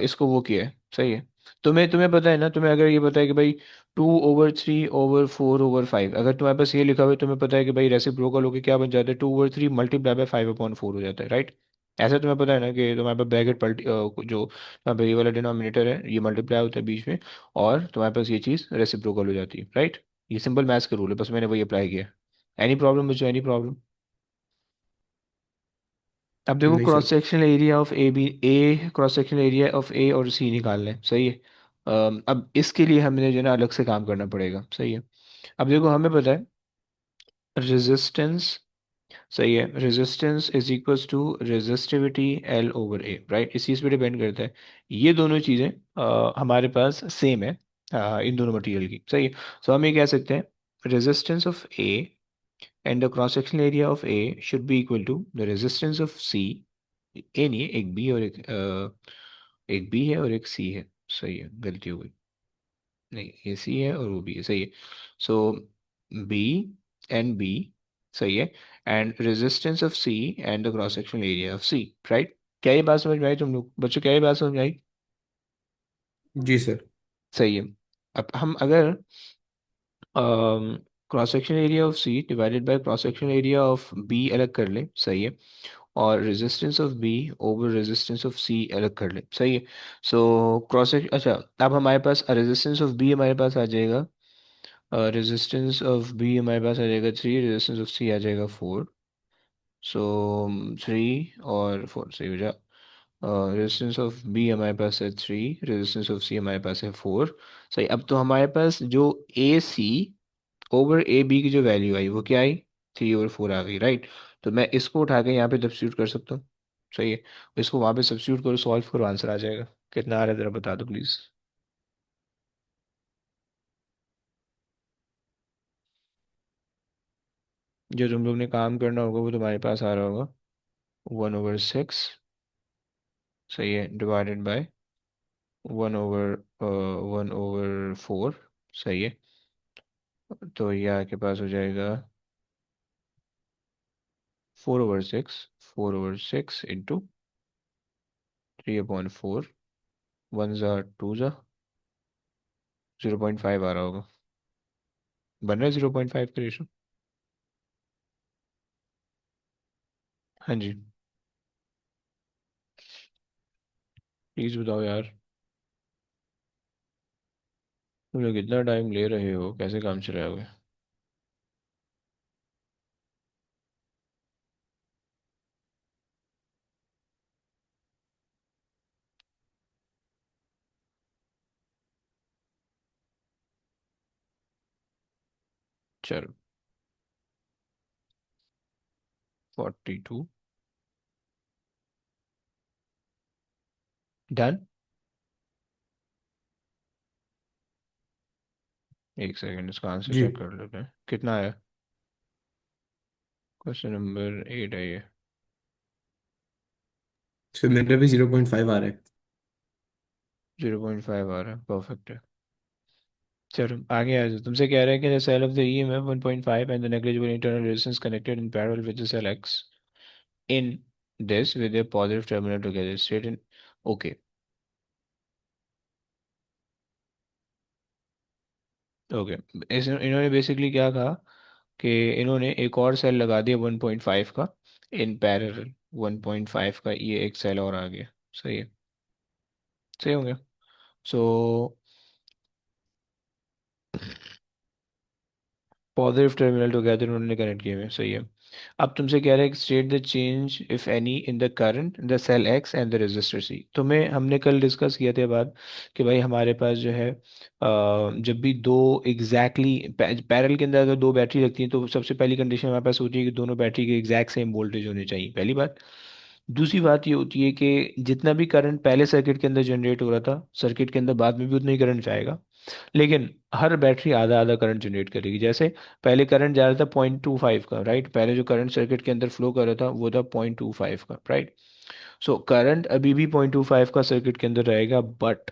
[SPEAKER 1] इसको वो किया है, सही है। तुम्हें तुम्हें पता है ना, तुम्हें अगर ये पता है कि भाई 2/3/4/5, अगर तुम्हारे पास ये लिखा हुआ है, तुम्हें पता है कि भाई रेसिप्रोकल होके क्या बन जाता है, 2/3 × 5/4 हो जाता है, राइट। ऐसा तुम्हें पता है ना कि तुम्हारे पास ब्रैकेट पलटी जो तुम्हारे पास ये वाला डिनोमिनेटर है ये मल्टीप्लाई होता है बीच में, और तुम्हारे पास ये चीज़ रेसिप्रोकल हो जाती है, राइट। ये सिंपल मैथ्स का रूल है, बस मैंने वही अप्लाई किया। एनी प्रॉब्लम बच्चों, एनी प्रॉब्लम? अब देखो
[SPEAKER 3] नहीं
[SPEAKER 1] cross
[SPEAKER 3] sir.
[SPEAKER 1] Sectional area of A B, A cross sectional area of A और सी निकालना है, सही है। अब इसके लिए हमें जो है ना अलग से काम करना पड़ेगा, सही है। अब देखो हमें पता है रेजिस्टेंस, सही है, resistance is equals to resistivity L over A, right. इस चीज़ पे डिपेंड करता है। ये दोनों चीज़ें हमारे पास सेम है, इन दोनों मटेरियल की, सही है। सो हम ये कह सकते हैं resistance of A and the cross sectional area of A should be equal to the resistance of C। ए नहीं है, एक बी और एक बी है और एक सी है, सही है, गलती हो गई, नहीं ए सी है और वो भी है, सही है। सो बी एंड बी, सही है, and resistance of C and the cross sectional area of C, right. क्या ये बात समझ में आई तुम लोग बच्चों, क्या ये बात समझ में आई?
[SPEAKER 3] जी सर।
[SPEAKER 1] सही है। अब हम अगर cross section area of C divided by cross section area of B अलग कर ले, सही है, और resistance of B over resistance of C अलग कर ले, सही है। सो क्रॉस सेक्शन, अच्छा, अब हमारे पास रेजिस्टेंस ऑफ बी हमारे पास आ जाएगा, रेजिस्टेंस ऑफ बी हमारे पास आ जाएगा 3, रेजिस्टेंस ऑफ सी आ जाएगा 4। सो 3 और 4 सही हो जा। रेजिस्टेंस ऑफ बी हमारे पास है 3, रेजिस्टेंस ऑफ सी हमारे पास है 4, सही। अब तो हमारे पास जो ए सी ओवर ए बी की जो वैल्यू आई वो क्या आई, 3/4 आ गई, राइट। तो मैं इसको उठा के यहाँ पे सब्स्टिट्यूट कर सकता हूँ, सही है। इसको वहाँ पे सब्स्टिट्यूट करो, सॉल्व करो, आंसर आ जाएगा। कितना आ रहा है जरा बता दो प्लीज। जो तुम लोग ने काम करना होगा वो तुम्हारे पास आ रहा होगा, 1/6, सही है, डिवाइडेड बाय 1/4, सही है। तो ये आपके पास हो जाएगा 4/6, 4/6 इंटू 3/4, 1 ज़ा 2 ज़ा 0.5 आ रहा होगा, बन रहा है 0.5 का रेशो। हाँ जी, प्लीज बताओ यार, तुम लोग कितना टाइम ले रहे हो, कैसे काम चलाओगे? चलो, 42 डन। एक सेकेंड, इसका आंसर
[SPEAKER 3] जी।
[SPEAKER 1] चेक कर लेते हैं कितना आया। क्वेश्चन नंबर 8 है ये।
[SPEAKER 3] फिर मेरे भी 0.5 आ रहा है।
[SPEAKER 1] 0.5 आ रहा है, परफेक्ट है। चलो आगे आ जाओ, तुमसे कह रहे हैं कि the cell of the EMF 1.5 and the negligible internal resistance connected in parallel with the cell X in this with a positive terminal together straight in। Okay, okay. इस इन्होंने बेसिकली क्या कहा कि इन्होंने एक और सेल लगा दिया 1.5 का इन पैरेलल। 1.5 का ये एक सेल और आ गया। सही है, सही हो गया। सो पॉजिटिव टर्मिनल टुगेदर उन्होंने कनेक्ट किए हुए हैं, सही है। अब तुमसे कह रहे हैं state the change if any in the current the cell X and the resistor C. तुम्हें हमने कल डिस्कस किया था बात कि भाई हमारे पास जो है जब भी दो एग्जैक्टली पैरेलल के अंदर अगर दो बैटरी लगती हैं तो सबसे पहली कंडीशन हमारे पास होती है कि दोनों बैटरी के एग्जैक्ट सेम वोल्टेज होने चाहिए, पहली बात। दूसरी बात ये होती है कि जितना भी करंट पहले सर्किट के अंदर जनरेट हो रहा था सर्किट के अंदर बाद में भी उतना ही करंट जाएगा, लेकिन हर बैटरी आधा आधा करंट जनरेट करेगी। जैसे पहले करंट जा रहा था 0.25 का, राइट? पहले जो करंट सर्किट के अंदर फ्लो कर रहा था वो था 0.25 का, राइट? सो करंट अभी भी 0.25 का सर्किट के अंदर रहेगा, बट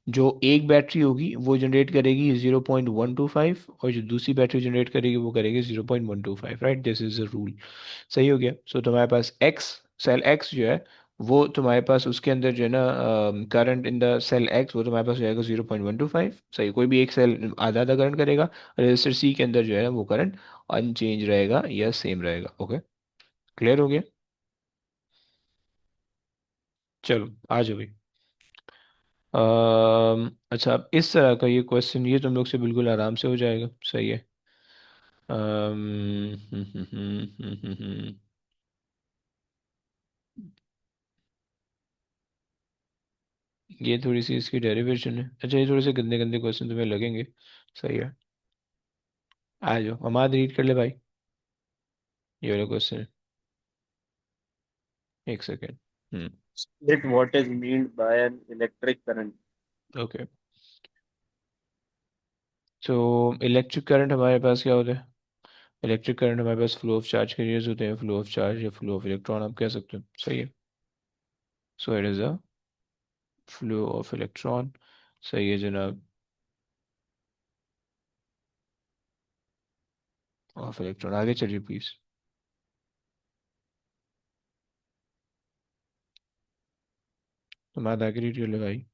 [SPEAKER 1] जो एक बैटरी होगी वो जनरेट करेगी 0.125 और जो दूसरी बैटरी जनरेट करेगी वो करेगी 0.125, right? This is the rule. सही हो गया। सो तुम्हारे पास एक्स, सेल एक्स जो है वो तुम्हारे पास उसके अंदर जो है ना current in the cell X वो तुम्हारे पास हो जाएगा 0.125। सही, कोई भी एक सेल आधा आधा करंट करेगा। रजिस्टर सी के अंदर जो है ना वो करंट अनचेंज रहेगा या सेम रहेगा। ओके, क्लियर हो गया? चलो आ जाओ भाई। अच्छा, अब इस तरह का ये क्वेश्चन ये तुम लोग से बिल्कुल आराम से हो जाएगा, सही है। ये थोड़ी सी इसकी डेरिवेशन है। अच्छा, ये थोड़े से गंदे गंदे क्वेश्चन तुम्हें लगेंगे, सही है। आ जाओ, हमारा रीड कर ले भाई, ये वाला क्वेश्चन है। एक second.
[SPEAKER 4] Split voltage meant by an electric current.
[SPEAKER 1] Okay, तो इलेक्ट्रिक करंट हमारे पास क्या होता है? इलेक्ट्रिक करंट हमारे पास फ्लो ऑफ चार्ज के रेज होते हैं, फ्लो ऑफ चार्ज या फ्लो ऑफ इलेक्ट्रॉन आप कह सकते हो, सही है। So it is a flow of electron, सही है जनाब, ऑफ इलेक्ट्रॉन। आगे चलिए प्लीज। तुम्हारा आगे रीड कर ले भाई।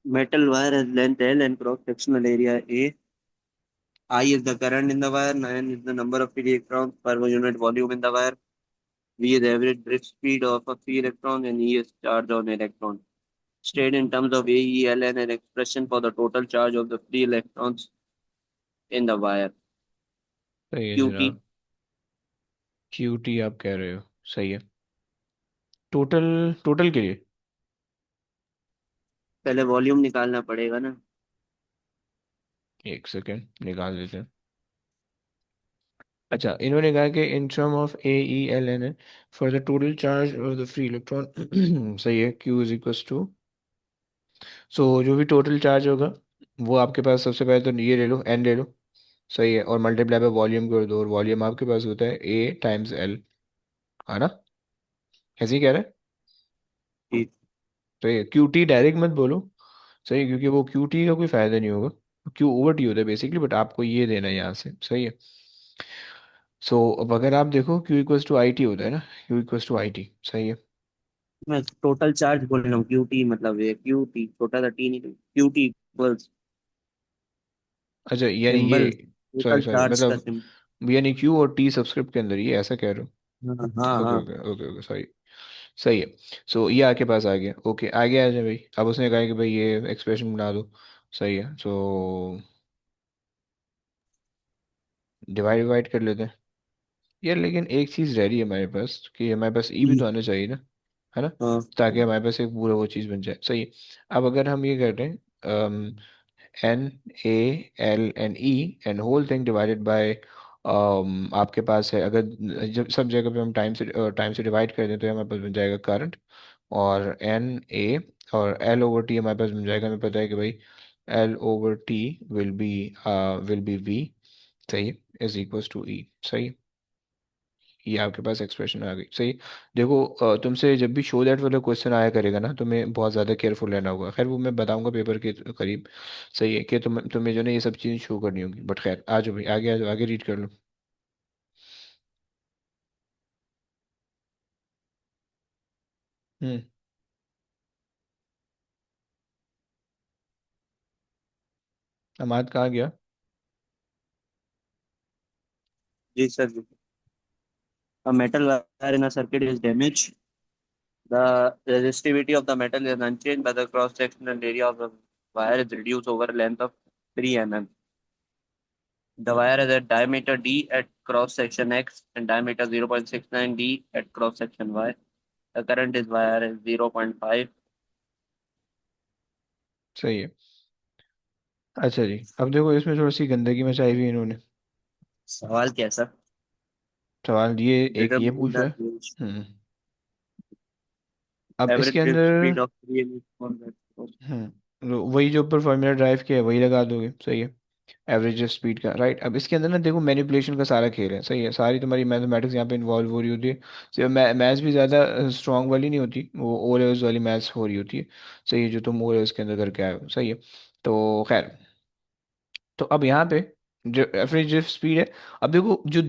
[SPEAKER 4] Metal wire has length L and cross-sectional area A. I is the current in the wire. N is the number of free electrons per unit volume in the wire. V is the average drift speed of a free electron, and E is charge on electron. State in terms of A, E, L, and an expression for the total charge of the free electrons in the wire.
[SPEAKER 1] सही है
[SPEAKER 4] QT.
[SPEAKER 1] जनाब, cutie आप कह रहे हो, सही है। Total, total के लिए
[SPEAKER 4] पहले वॉल्यूम निकालना पड़ेगा ना।
[SPEAKER 1] एक सेकेंड निकाल देते हैं। अच्छा, इन्होंने कहा कि in term of A E L N for the total charge of the free electron सही है, Q is equal to. So जो भी टोटल चार्ज होगा वो आपके पास सबसे पहले तो ये ले लो, एन ले लो, सही है, और मल्टीप्लाई बाय वॉल्यूम कर दो, और वॉल्यूम आपके पास होता है ए टाइम्स एल, है ना? ऐसे ही कह रहे हैं,
[SPEAKER 4] ठीक।
[SPEAKER 1] सही है। क्यू टी डायरेक्ट मत बोलो, सही है, क्योंकि वो क्यू टी का कोई फायदा नहीं होगा, क्यू ओवर टी होता है बेसिकली, बट आपको ये देना है यहाँ से, सही है। सो अब अगर आप देखो Q equals to I T होता है ना, Q equals to I T, सही है।
[SPEAKER 4] मैं टोटल चार्ज बोल रहा हूँ, QT मतलब ये QT छोटा सा टी नहीं, QT इक्वल्स
[SPEAKER 1] अच्छा यानी ये,
[SPEAKER 4] symbol
[SPEAKER 1] sorry
[SPEAKER 4] total
[SPEAKER 1] sorry
[SPEAKER 4] charge का
[SPEAKER 1] मतलब
[SPEAKER 4] सिंबल।
[SPEAKER 1] यानी क्यू और टी सबस्क्रिप्ट के अंदर, ये ऐसा कह रहे
[SPEAKER 4] हाँ हाँ
[SPEAKER 1] हो? ओके
[SPEAKER 4] हाँ।
[SPEAKER 1] ओके ओके ओके, सही। सही है। सो ये आपके पास आ गया, ओके आगे आ जाए भाई। अब उसने कहा कि भाई ये एक्सप्रेशन बना दो। सही है, सो डिवाइड डिवाइड कर लेते हैं यार। लेकिन एक चीज़ रह रही है हमारे पास कि हमारे पास ई भी तो आना चाहिए ना, है ना?
[SPEAKER 4] हाँ
[SPEAKER 1] ताकि हमारे पास एक पूरा वो चीज़ बन जाए। सही है। अब अगर हम ये करते हैं N, A, L and E and whole thing divided by, आपके पास है अगर जब सब जगह पे हम टाइम से डिवाइड कर दें तो हमारे पास बन जाएगा करंट। और एन ए और एल ओवर टी हमारे पास बन जाएगा। हमें पता है कि भाई L over T will be V. सही है, इज इक्वल्स टू ई। सही है। ये आपके पास एक्सप्रेशन आ गई। सही। देखो तुमसे जब भी शो दैट वाला क्वेश्चन आया करेगा ना, तुम्हें बहुत ज़्यादा केयरफुल रहना होगा। खैर वो मैं बताऊंगा पेपर के करीब। सही है कि तुम्हें जो ना ये सब चीज़ें शो करनी होगी। बट खैर आ जाओ भाई, आगे आ जाओ, आगे रीड कर लो। हम्म। अमाद कहाँ गया?
[SPEAKER 4] जी सर जी। A metal wire in a circuit is damaged. The resistivity of the metal is unchanged, but the cross-sectional area of the wire is reduced over a length of 3 mm. The wire has a diameter D at cross-section X and diameter 0.69 D at cross-section Y. The current is wire is 0.5.
[SPEAKER 1] सही है। अच्छा जी, अब देखो इसमें थोड़ी सी गंदगी मचाई हुई है इन्होंने।
[SPEAKER 4] सवाल क्या है सर?
[SPEAKER 1] सवाल ये एक ये
[SPEAKER 4] Determine
[SPEAKER 1] पूछ रहा
[SPEAKER 4] the
[SPEAKER 1] है।
[SPEAKER 4] range.
[SPEAKER 1] हम्म। अब इसके
[SPEAKER 4] Average drift
[SPEAKER 1] अंदर
[SPEAKER 4] speed of 3 mm.
[SPEAKER 1] वही जो ऊपर फॉर्मूला ड्राइव किया है वही लगा दोगे। सही है। एवरेज स्पीड का, राइट। अब इसके अंदर ना देखो मैनिपुलेशन का सारा खेल है। सही है, सारी तुम्हारी मैथमेटिक्स यहाँ पे इन्वॉल्व हो रही होती है। सिर्फ मैथ्स भी ज़्यादा स्ट्रॉन्ग वाली नहीं होती, वो ओ लेवल्स वाली मैथ्स हो रही होती है। सही है, जो तुम ओ लेवल्स के अंदर करके आए हो। सही है। तो खैर, तो अब यहाँ पे जो एवरेज ड्रिफ्ट स्पीड है, अब देखो जो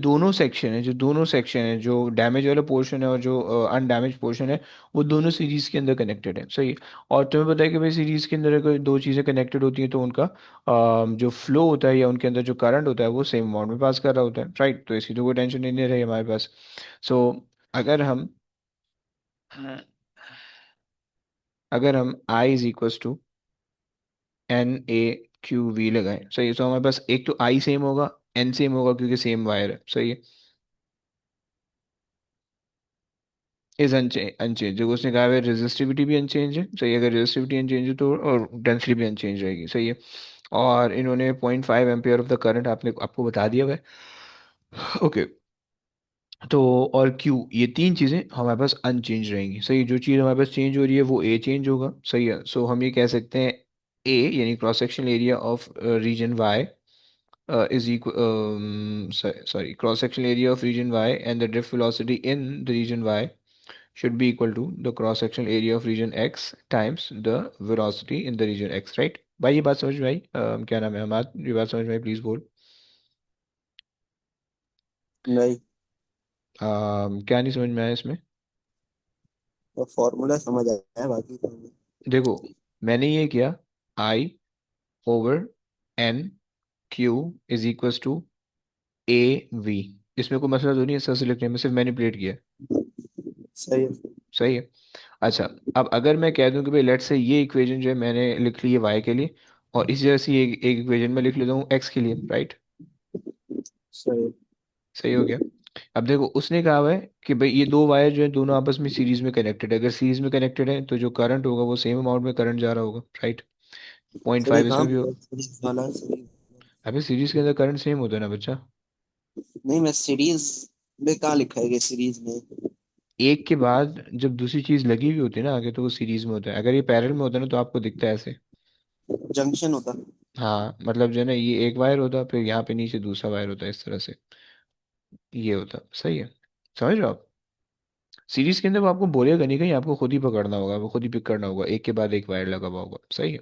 [SPEAKER 1] डैमेज वाला पोर्शन है और जो अनडैमेज पोर्शन है, वो दोनों सीरीज के अंदर कनेक्टेड है। सही है। और तुम्हें पता है कि भाई सीरीज के अंदर अगर दो चीज़ें कनेक्टेड होती हैं तो उनका जो फ्लो होता है या उनके अंदर जो करंट होता है वो सेम अमाउंट में पास कर रहा होता है, राइट। तो इसकी तो कोई टेंशन नहीं रही हमारे पास। सो अगर हम अगर हम I is equals to N A Q V लगाएं, सही है, तो हमारे पास एक तो आई सेम होगा, एन सेम होगा क्योंकि सेम वायर है। सही है। इज अनचेंज, जो उसने कहा है रेजिस्टिविटी भी अनचेंज है। सही है, अगर रेजिस्टिविटी अनचेंज है तो और डेंसिटी भी अनचेंज रहेगी। सही है। और इन्होंने 0.5 एम्पियर ऑफ द करंट आपने आपको बता दिया हुआ है। ओके। तो और क्यू, ये तीन चीज़ें हमारे पास अनचेंज रहेंगी। सही है, जो चीज़ हमारे पास चेंज हो रही है वो ए चेंज होगा। सही है, सो हम ये कह सकते हैं ए यानी cross sectional area of region Y is equal sorry cross sectional area of region y and the drift velocity in the region y should be equal to the cross sectional area of region x times the velocity in the region x, right? भाई ये बात समझ में आई? क्या नाम है हमारा, ये बात समझ में आई? प्लीज बोल।
[SPEAKER 4] नहीं,
[SPEAKER 1] क्या नहीं समझ में आया इसमें?
[SPEAKER 4] तो फॉर्मूला समझ आया, बाकी तो नहीं।
[SPEAKER 1] देखो मैंने ये किया, I over N Q is equals to A V. इसमें कोई मसला तो नहीं है सर से लिखने में, सिर्फ मैनिपुलेट किया है।
[SPEAKER 4] सही है।
[SPEAKER 1] सही है। अच्छा, अब अगर मैं कह दूं कि भाई लेट से ये इक्वेशन जो है मैंने लिख ली है वाई के लिए, और इसी जैसे एक इक्वेशन में लिख लेता हूँ एक्स के लिए, राइट?
[SPEAKER 4] सही है।
[SPEAKER 1] सही हो गया। अब देखो उसने कहा हुआ है कि भाई ये दो वायर जो है दोनों आपस में सीरीज में कनेक्टेड है। अगर सीरीज में कनेक्टेड है तो जो करंट होगा वो सेम अमाउंट में करंट जा रहा होगा, राइट? पॉइंट
[SPEAKER 4] सही
[SPEAKER 1] फाइव
[SPEAKER 4] कहाँ
[SPEAKER 1] इसमें भी
[SPEAKER 4] पर
[SPEAKER 1] होगा।
[SPEAKER 4] सीरीज वाला सही?
[SPEAKER 1] अभी सीरीज के अंदर करंट सेम होता है ना बच्चा।
[SPEAKER 4] नहीं, मैं सीरीज में कहाँ लिखा है कि सीरीज में?
[SPEAKER 1] एक के बाद जब दूसरी चीज लगी हुई होती है ना आगे, तो वो सीरीज में होता है। अगर ये पैरेलल में होता है ना तो आपको दिखता है ऐसे।
[SPEAKER 4] जंक्शन होता।
[SPEAKER 1] हाँ मतलब जो है ना, ये एक वायर होता है, फिर यहाँ पे नीचे दूसरा वायर होता है, इस तरह से ये होता। सही है, समझ रहे हो आप? सीरीज के अंदर वो आपको बोलेगा नहीं, कहीं आपको खुद ही पकड़ना होगा, वो खुद ही पिक करना होगा, एक के बाद एक वायर लगा हुआ होगा। सही है।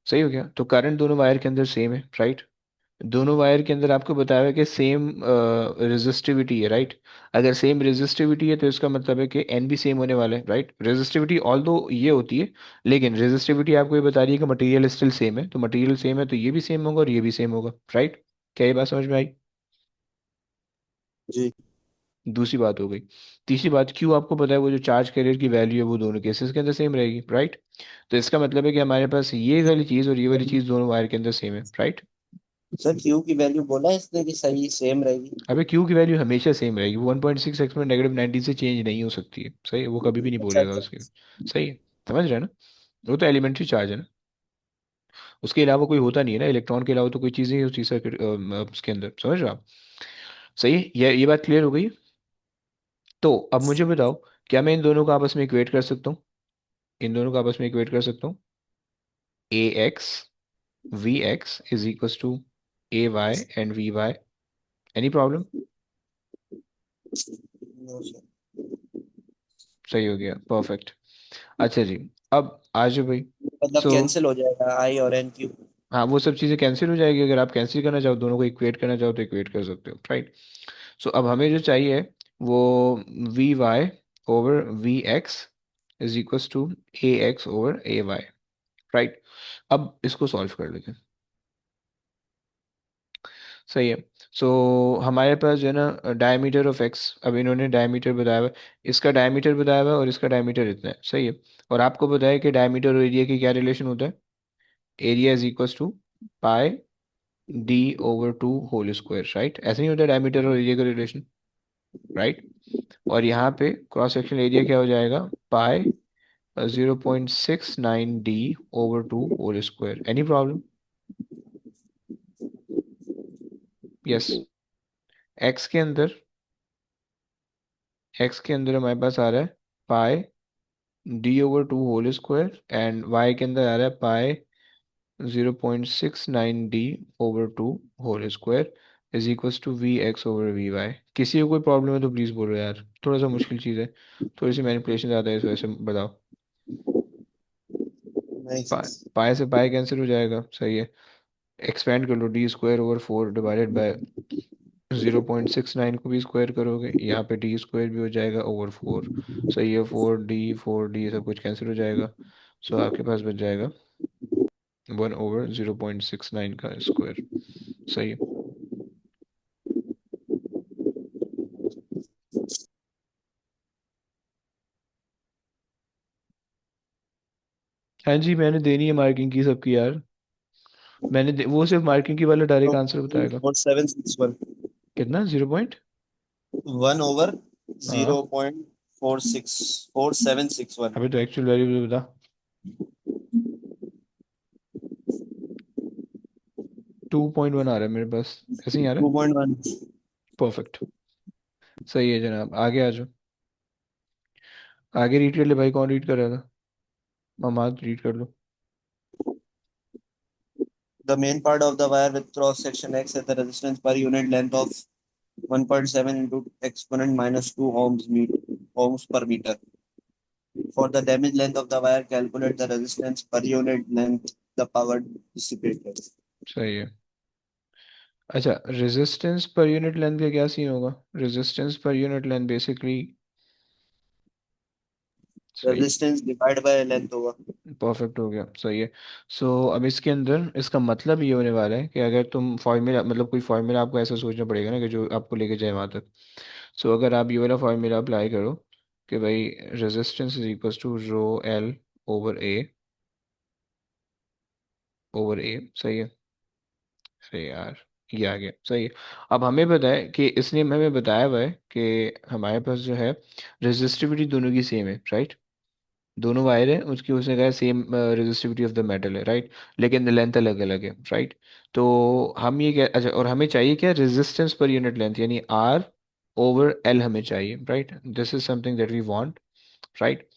[SPEAKER 1] सही हो गया। तो करंट दोनों वायर के अंदर सेम है, राइट? दोनों वायर के अंदर आपको बताया है कि सेम रेजिस्टिविटी है, राइट? अगर सेम रेजिस्टिविटी है तो इसका मतलब है कि एन भी सेम होने वाला है, राइट? रेजिस्टिविटी ऑल दो ये होती है, लेकिन रेजिस्टिविटी आपको ये बता रही है कि मटेरियल स्टिल सेम है, तो मटेरियल सेम है तो ये भी सेम होगा और ये भी सेम होगा, राइट? क्या ये बात समझ में आई?
[SPEAKER 4] जी
[SPEAKER 1] दूसरी बात हो गई। तीसरी बात, क्यों आपको पता है वो जो चार्ज कैरियर की वैल्यू है वो दोनों केसेस के अंदर सेम रहेगी, राइट। तो इसका मतलब है कि हमारे पास ये वाली चीज़ और ये वाली चीज़ दोनों वायर के अंदर सेम है, राइट।
[SPEAKER 4] सर, क्यू की वैल्यू बोला है इसने कि सही सेम रहेगी।
[SPEAKER 1] अबे क्यू की वैल्यू हमेशा सेम रहेगी, 1.6 एक्सपोनेंट -19 से चेंज नहीं हो सकती है, सही है, वो कभी भी नहीं
[SPEAKER 4] अच्छा
[SPEAKER 1] बोलेगा
[SPEAKER 4] अच्छा।
[SPEAKER 1] उसके। सही है। समझ रहे हैं ना। वो तो एलिमेंट्री चार्ज है ना। उसके अलावा कोई होता नहीं है ना, इलेक्ट्रॉन के अलावा तो कोई चीज़ नहीं होती सर्किट उसके अंदर, समझ रहे हो आप। सही है, ये बात क्लियर हो गई। तो अब मुझे बताओ, क्या मैं इन दोनों को आपस में इक्वेट कर सकता हूँ? इन दोनों को आपस में इक्वेट कर सकता हूँ। A X V X is equal to A Y and V Y. Any problem?
[SPEAKER 4] No sir.
[SPEAKER 1] सही हो गया, परफेक्ट। अच्छा जी, अब आ जाओ भाई।
[SPEAKER 4] मतलब
[SPEAKER 1] सो
[SPEAKER 4] कैंसिल हो जाएगा आई और एन क्यू।
[SPEAKER 1] हाँ, वो सब चीज़ें कैंसिल हो जाएगी, अगर आप कैंसिल करना चाहो, दोनों को इक्वेट करना चाहो तो इक्वेट कर सकते हो, राइट। सो अब हमें जो चाहिए वो V Y over V X is equal to A X over A Y, right. अब इसको सॉल्व कर लेते हैं। सही है। सो हमारे पास जो है ना डायमीटर ऑफ एक्स, अब इन्होंने डायमीटर बताया हुआ है, इसका डायमीटर बताया हुआ है और इसका डायमीटर इतना है, सही है। और आपको पता है कि डायमीटर और एरिया की क्या रिलेशन होता है? Area is equal to pi D over two whole square, right. ऐसे नहीं होता डायमीटर और एरिया का रिलेशन, राइट। और यहाँ पे क्रॉस सेक्शन एरिया क्या हो जाएगा? Pi 0.69 D over two whole square. Any problem? Yes. X के अंदर एक्स के अंदर हमारे पास आ रहा है pi D over two whole square, and Y के अंदर आ रहा है pi 0.69 D over two whole square is equals to V X over V Y. किसी को कोई प्रॉब्लम है तो प्लीज़ बोलो यार, थोड़ा सा मुश्किल चीज़ है, थोड़ी सी मैनिपुलेशन ज़्यादा है इस वजह से, बताओ।
[SPEAKER 4] नहीं
[SPEAKER 1] पाई
[SPEAKER 4] सर।
[SPEAKER 1] पाई से पाई कैंसिल हो जाएगा, सही है। एक्सपेंड कर लो, D square over 4 divided by 0.69 को भी स्क्वायर करोगे, यहाँ पे डी स्क्वायर भी हो जाएगा ओवर 4। सही है, 4D सब कुछ कैंसिल हो जाएगा। सो आपके पास बच जाएगा 1/0.69 का स्क्वायर। सही है। हाँ जी, मैंने देनी है मार्किंग की सबकी यार। वो सिर्फ मार्किंग की वाला डायरेक्ट आंसर बताएगा।
[SPEAKER 4] 4761।
[SPEAKER 1] कितना? 0 पॉइंट?
[SPEAKER 4] 1/,
[SPEAKER 1] हाँ।
[SPEAKER 4] 0.4761।
[SPEAKER 1] अभी तो एक्चुअल वैल्यू बता। 2.1 आ रहा है मेरे पास, ऐसे ही आ रहा है।
[SPEAKER 4] 2.1।
[SPEAKER 1] परफेक्ट। सही है जनाब, आगे आ जाओ। आगे रीड कर ले भाई, कौन रीड कर रहा था? ममाद रीड कर लो।
[SPEAKER 4] The main part of the wire with cross section X has the resistance per unit length of 1.7 into exponent minus 2 ohms per meter. For the damaged length of the wire, calculate the resistance per unit length, the power dissipated.
[SPEAKER 1] सही है। अच्छा, resistance per unit length का क्या scene होगा? Resistance per unit length basically, सही है।
[SPEAKER 4] Resistance divided by length होगा।
[SPEAKER 1] Perfect हो गया, सही है। सो अब इसके अंदर इसका मतलब ये होने वाला है कि अगर तुम फॉर्मूला, मतलब कोई फॉर्मूला आपको ऐसा सोचना पड़ेगा ना कि जो आपको लेके जाए वहाँ तक। सो अगर आप ये वाला फॉर्मूला अप्लाई करो कि भाई resistance is equal to rho L over A, सही है। अरे यार, ये आ गया, सही है। अब हमें पता है कि इसने हमें बताया हुआ है कि हमारे पास जो है रेजिस्टिविटी दोनों की सेम है, राइट। दोनों वायर है उसकी, उसने कहा same resistivity of the metal है, राइट। लेकिन लेंथ अलग अलग है, राइट। तो हम ये क्या, अच्छा, और हमें चाहिए क्या? रेजिस्टेंस पर यूनिट लेंथ, यानी आर ओवर एल हमें चाहिए, right. This is something that we want, right.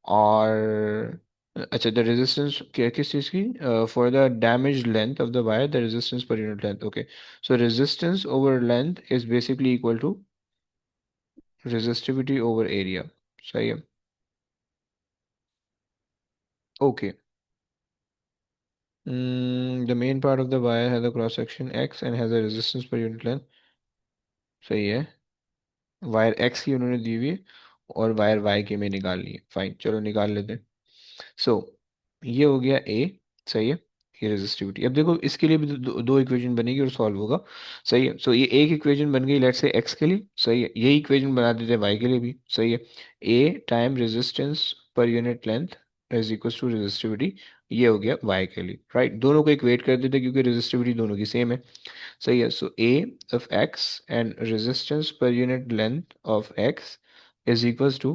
[SPEAKER 1] और अच्छा, द रेजिस्टेंस क्या, किस चीज़ की? For the damage length of the wire, the resistance per unit length, okay. So resistance over length is basically equal to resistivity over area, सही है। Okay. The main part of the wire has a cross section x and has a resistance per unit length, सही है। Wire x की उन्होंने दी हुई है और wire y की में निकालनी है, फाइन, चलो निकाल लेते हैं। सो ये हो गया a, सही है। ये रेजिस्टिविटी। अब देखो इसके लिए भी दो इक्वेशन बनेगी और सॉल्व होगा। सही है। सो ये एक इक्वेशन बन गई लेट्स से एक्स के लिए। सही है। ये इक्वेशन बना देते हैं वाई के लिए भी। सही है। A time resistance per unit length is equal to resistivity. ये हो गया वाई के लिए, राइट। दोनों को इक्वेट कर देते हैं क्योंकि रेजिस्टिविटी दोनों की सेम है। सही है। So A of X and resistance per unit length of X is equals to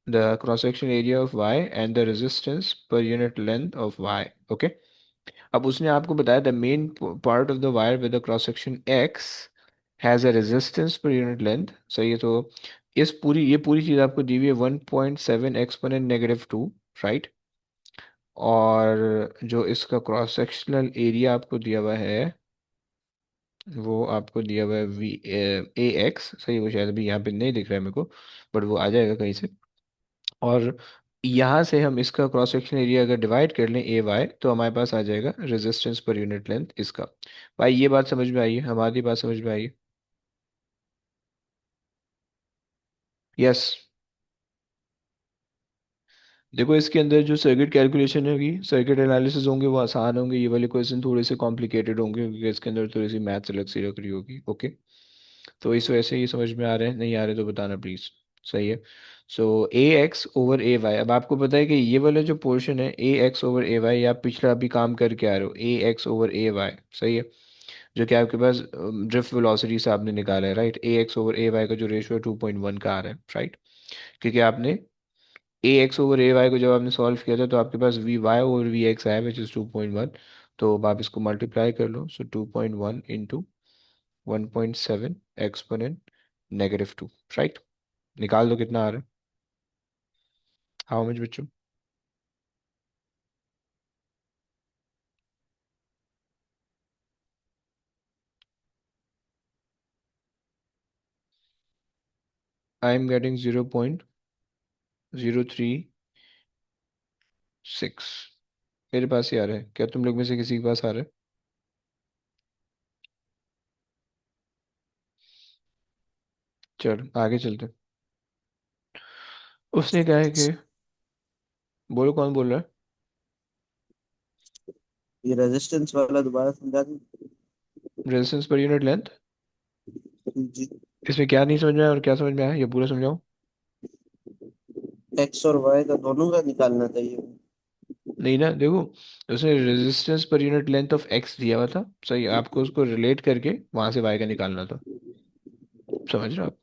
[SPEAKER 1] the cross section area of y and the resistance per unit length of y. Okay. अब उसने आपको बताया the main part of the wire with the cross section x has a resistance per unit length. सही है। तो ये पूरी चीज आपको दी हुई है 1.7 एक्सपोनेंट नेगेटिव 2, राइट। और जो इसका क्रॉस सेक्शनल एरिया आपको दिया हुआ है वो आपको दिया हुआ है वी ए एक्स। सही, वो शायद अभी यहाँ पे नहीं दिख रहा है मेरे को, बट वो आ जाएगा कहीं से। और यहाँ से हम इसका क्रॉस सेक्शन एरिया अगर डिवाइड कर लें ए वाई तो हमारे पास आ जाएगा रेजिस्टेंस पर यूनिट लेंथ इसका। भाई ये बात समझ में आई है? हमारी बात समझ में आई है? यस। देखो इसके अंदर जो सर्किट कैलकुलेशन होगी, सर्किट एनालिसिस होंगे, वो आसान होंगे। ये वाले क्वेश्चन थोड़े से कॉम्प्लिकेटेड होंगे क्योंकि इसके अंदर थोड़ी सी मैथ्स अलग सी रख रही होगी। ओके। तो इस वजह से ये समझ में आ रहे हैं, नहीं आ रहे तो बताना प्लीज। सही है। So A X over A Y. अब आपको पता है कि ये वाला जो पोर्शन है A X over A Y, आप पिछला अभी काम करके आ रहे हो ए एक्स ओवर ए वाई। सही है। जो कि आपके पास ड्रिफ्ट वेलोसिटी से आपने निकाला है, right. A X over A Y का जो रेशियो है 2.1 का आ रहा है, राइट। क्योंकि आपने A X over A Y को जब आपने सॉल्व किया था तो आपके पास V Y over V X आया विच इज 2.1। तो अब आप इसको मल्टीप्लाई कर लो। सो 2.1 इंटू 1.7 एक्सपोनेंट नेगेटिव 2, राइट। निकाल दो कितना आ रहा है। हाउ मच बच्चों? I am getting 0.036। मेरे पास ही आ रहा है, क्या तुम लोग में से किसी के पास आ रहा है? चलो आगे चलते हैं। उसने कहा है कि, बोलो कौन बोल रहा है?
[SPEAKER 4] ये रेजिस्टेंस वाला दोबारा समझा दूं?
[SPEAKER 1] Resistance per unit length.
[SPEAKER 4] जी।
[SPEAKER 1] इसमें क्या नहीं समझ में आया और क्या समझ में आया, ये पूरा समझाओ।
[SPEAKER 4] एक्स और वाई का दोनों का निकालना चाहिए।
[SPEAKER 1] नहीं ना, देखो उसने resistance per unit length of x दिया हुआ था। सही, आपको उसको रिलेट करके वहां से वाई का निकालना था। समझ रहे हो आप?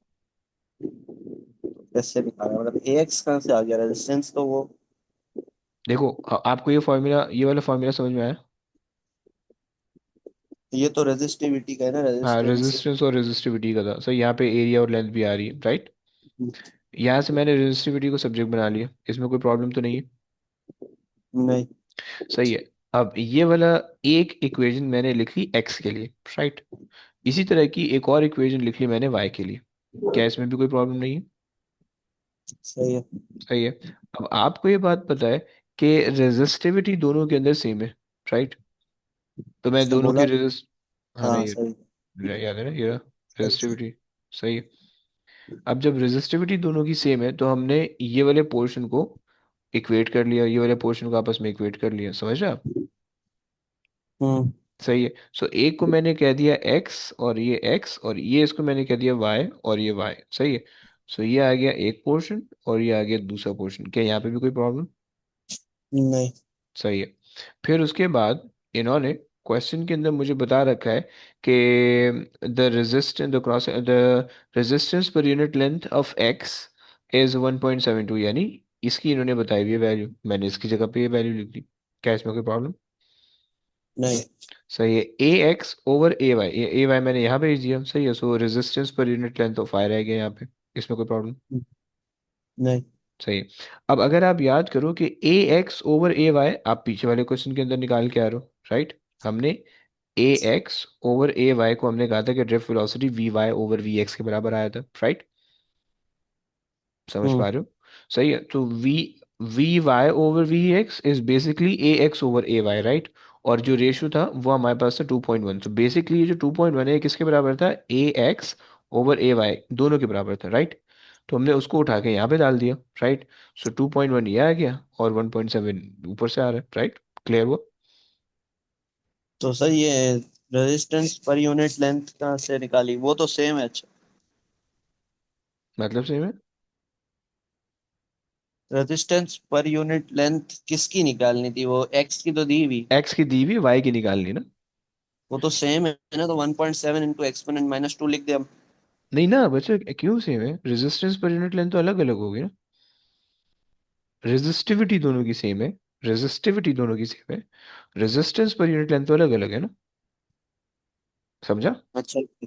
[SPEAKER 4] कैसे निकाला, मतलब ए एक्स कहाँ से आ गया? रेजिस्टेंस तो वो,
[SPEAKER 1] देखो आपको ये फॉर्मूला, ये वाला फॉर्मूला समझ में आया?
[SPEAKER 4] ये तो रेजिस्टिविटी का है ना,
[SPEAKER 1] हाँ,
[SPEAKER 4] रेजिस्टेंस।
[SPEAKER 1] रेजिस्टेंस और रेजिस्टिविटी का था। सही, यहाँ पे एरिया और लेंथ भी आ रही है, राइट। यहाँ से मैंने रेजिस्टिविटी को सब्जेक्ट बना लिया, इसमें कोई प्रॉब्लम तो नहीं है?
[SPEAKER 4] नहीं।
[SPEAKER 1] सही है। अब ये वाला एक इक्वेशन मैंने लिख ली एक्स के लिए, राइट। इसी तरह की एक और इक्वेशन लिख ली मैंने वाई के लिए। क्या इसमें भी कोई प्रॉब्लम नहीं है?
[SPEAKER 4] सही है।
[SPEAKER 1] सही है। अब आपको ये बात पता है कि रेजिस्टिविटी दोनों के अंदर सेम है, राइट। तो मैं
[SPEAKER 4] इसने
[SPEAKER 1] दोनों की
[SPEAKER 4] बोला।
[SPEAKER 1] रेजिस्ट, हाँ ना
[SPEAKER 4] हाँ
[SPEAKER 1] ये
[SPEAKER 4] सही।
[SPEAKER 1] याद है ना, ये
[SPEAKER 4] सही।
[SPEAKER 1] रेजिस्टिविटी। सही है। अब जब रेजिस्टिविटी दोनों की सेम है तो हमने ये वाले पोर्शन को इक्वेट कर लिया, ये वाले पोर्शन को आपस में इक्वेट कर लिया। समझ रहे हैं आप?
[SPEAKER 4] हम्म।
[SPEAKER 1] सही है। सो एक को मैंने कह दिया एक्स और ये एक्स, और ये इसको मैंने कह दिया वाई और ये वाई। सही है। सो ये आ गया एक पोर्शन और ये आ गया दूसरा पोर्शन। क्या यहाँ पे भी कोई प्रॉब्लम?
[SPEAKER 4] नहीं।
[SPEAKER 1] सही है। फिर उसके बाद इन्होंने क्वेश्चन के अंदर मुझे बता रखा है कि the resistance per unit length of x is 1.72, यानी इसकी इन्होंने बताई हुई है वैल्यू, मैंने इसकी जगह पे ये वैल्यू लिख दी। क्या इसमें कोई प्रॉब्लम?
[SPEAKER 4] नहीं।
[SPEAKER 1] सही है। A X over A Y मैंने यहाँ भेज दिया। सही है। So resistance per unit length of Y रह गया यहाँ पे। इसमें कोई प्रॉब्लम?
[SPEAKER 4] नहीं।
[SPEAKER 1] सही है। अब अगर आप याद करो कि ए एक्स ओवर ए वाई आप पीछे वाले क्वेश्चन के अंदर निकाल के आ रहे हो, राइट। हमने A X over A Y को हमने कहा था कि drift velocity V Y over V X के बराबर आया था, राइट। समझ
[SPEAKER 4] हम्म।
[SPEAKER 1] पा रहे हो? सही है। तो V Y over V X is basically A X over A Y, right. और जो रेशियो था वो हमारे पास था 2.1। तो बेसिकली ये जो 2.1 है ये किसके बराबर था? ए एक्स ओवर ए वाई दोनों के बराबर था, राइट। तो हमने उसको उठा के यहाँ पे डाल दिया, राइट। सो 2.1 ये आ गया और 1.7 ऊपर से आ रहा है, राइट। क्लियर हुआ?
[SPEAKER 4] तो सर ये रेजिस्टेंस पर यूनिट लेंथ कहाँ से निकाली, वो तो सेम है। अच्छा,
[SPEAKER 1] मतलब सेम है।
[SPEAKER 4] रेजिस्टेंस पर यूनिट लेंथ किसकी निकालनी थी, वो एक्स की तो दी हुई।
[SPEAKER 1] एक्स की दी हुई, वाई की निकालनी ना।
[SPEAKER 4] वो तो सेम है ना, तो 1.7 इंटू एक्सपोनेंट -2 लिख दे हम।
[SPEAKER 1] नहीं ना बच्चे, क्यों सेम है? रेजिस्टेंस पर यूनिट लेंथ तो अलग अलग होगी ना। रेजिस्टिविटी दोनों की सेम है। रेजिस्टिविटी दोनों की सेम है। रेजिस्टेंस पर यूनिट लेंथ तो अलग अलग है ना। समझा?
[SPEAKER 4] अच्छा, सही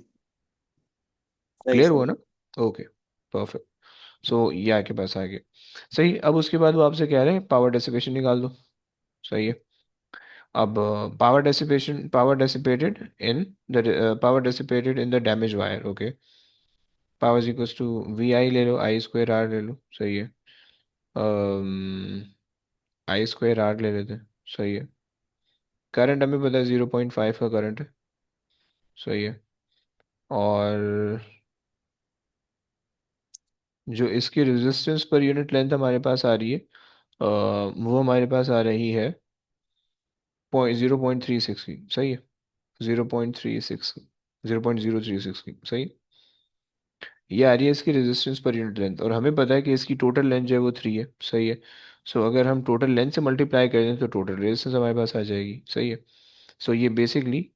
[SPEAKER 1] क्लियर हुआ
[SPEAKER 4] सही।
[SPEAKER 1] ना? Okay, perfect. सो ये आपके पास आ गया। सही, अब उसके बाद वो आपसे कह रहे हैं पावर डेसिपेशन निकाल दो। सही है। अब power dissipated in the power dissipated in the damage wire. Okay, power equals to V I ले लो, आई स्क्वायर आर ले लो। सही है। आई स्क्वायर आर ले लेते हैं। सही है। करंट हमें पता है 0.5 का करंट है। सही है। और जो इसकी रेजिस्टेंस पर यूनिट लेंथ हमारे पास आ रही है, वो हमारे पास आ रही है 0.36 की। सही है। 0.36 की, 0.036 की। सही। ये आ रही है इसकी रेजिस्टेंस पर यूनिट लेंथ, और हमें पता है कि इसकी टोटल लेंथ जो है वो 3 है। सही है। सो अगर हम टोटल लेंथ से मल्टीप्लाई कर दें तो टोटल रेजिस्टेंस हमारे पास आ जाएगी। सही है। सो ये basically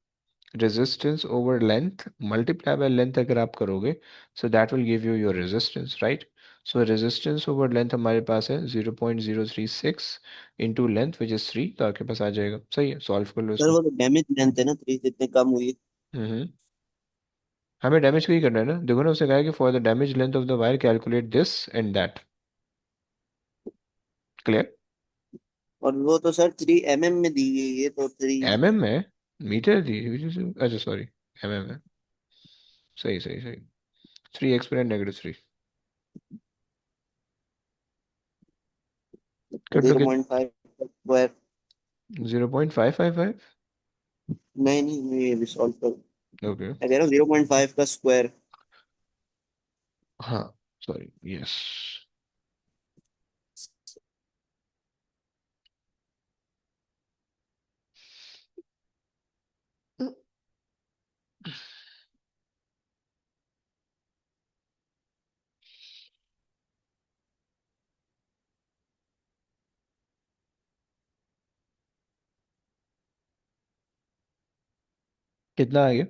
[SPEAKER 1] resistance over length multiply by length अगर आप करोगे, so that will give you your resistance, right. So resistance over length हमारे पास है 0.036 इंटू लेंथ विच इज 3, तो आपके पास आ जाएगा। सही है, सॉल्व कर लो
[SPEAKER 4] सर
[SPEAKER 1] इसको।
[SPEAKER 4] वो तो डैमेज लेंथ है ना, 3 जितने कम हुई।
[SPEAKER 1] हम्म। हमें डैमेज को ही करना है ना। देखो ना, उसने कहा है कि for the damage length of the wire calculate this and that. Clear?
[SPEAKER 4] और वो तो सर 3 mm में दी गई है, तो 3।
[SPEAKER 1] mm में? मीटर दी अच्छा सॉरी, में। सही सही सही। 3 एक्सपोनेंट -3। कर लो
[SPEAKER 4] जीरो
[SPEAKER 1] कि
[SPEAKER 4] पॉइंट फाइव स्क्वायर।
[SPEAKER 1] 0.555।
[SPEAKER 4] नहीं नहीं, मैं ये भी सॉल्व कर,
[SPEAKER 1] ओके।
[SPEAKER 4] मैं कह रहा हूँ 0.5 का स्क्वायर।
[SPEAKER 1] हाँ, सॉरी, यस। कितना आ गया?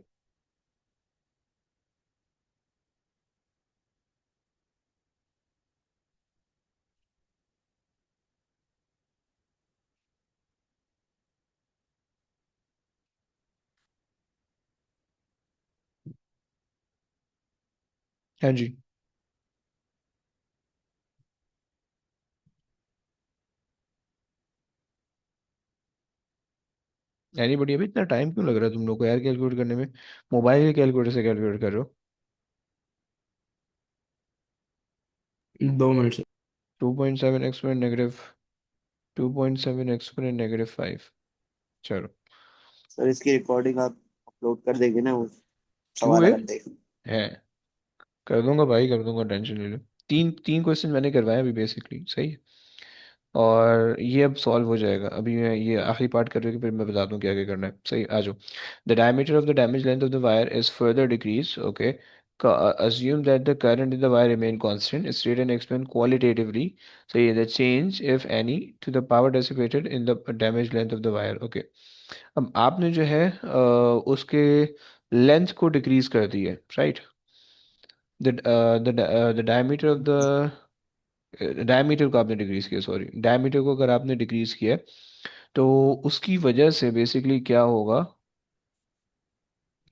[SPEAKER 1] हाँ जी। एनीबडी, अभी इतना टाइम क्यों लग रहा है तुम लोग को यार कैलकुलेट करने में? मोबाइल के कैलकुलेटर से कैलकुलेट कर रहे हो?
[SPEAKER 3] 2 मिनट से।
[SPEAKER 1] 2.7 एक्सपोनेंट नेगेटिव 2.7 एक्सपोनेंट -5। चलो।
[SPEAKER 4] सर इसकी रिकॉर्डिंग आप अपलोड कर देंगे ना, वो
[SPEAKER 1] क्यों
[SPEAKER 4] सवाल
[SPEAKER 1] है?
[SPEAKER 4] अगर देगा।
[SPEAKER 1] है, कर दूंगा भाई, कर दूंगा, टेंशन ले लो। तीन तीन क्वेश्चन मैंने करवाए अभी बेसिकली। सही है। और ये अब सॉल्व हो जाएगा। अभी मैं ये आखिरी पार्ट कर रही हूँ, फिर मैं बता दूँ क्या क्या करना है। सही, आ जाओ। The diameter of the damage length of the wire is further decrease. Okay, assume that the current in the wire remain constant. State and explain qualitatively, so the change if any to the power dissipated in the damaged length of the wire. Okay, अब आपने जो है उसके length को decrease कर दी है, right. The diameter of the diameter को आपने डिक्रीज किया, सॉरी, डायमीटर को अगर आपने डिक्रीज किया है, तो उसकी वजह से बेसिकली क्या होगा,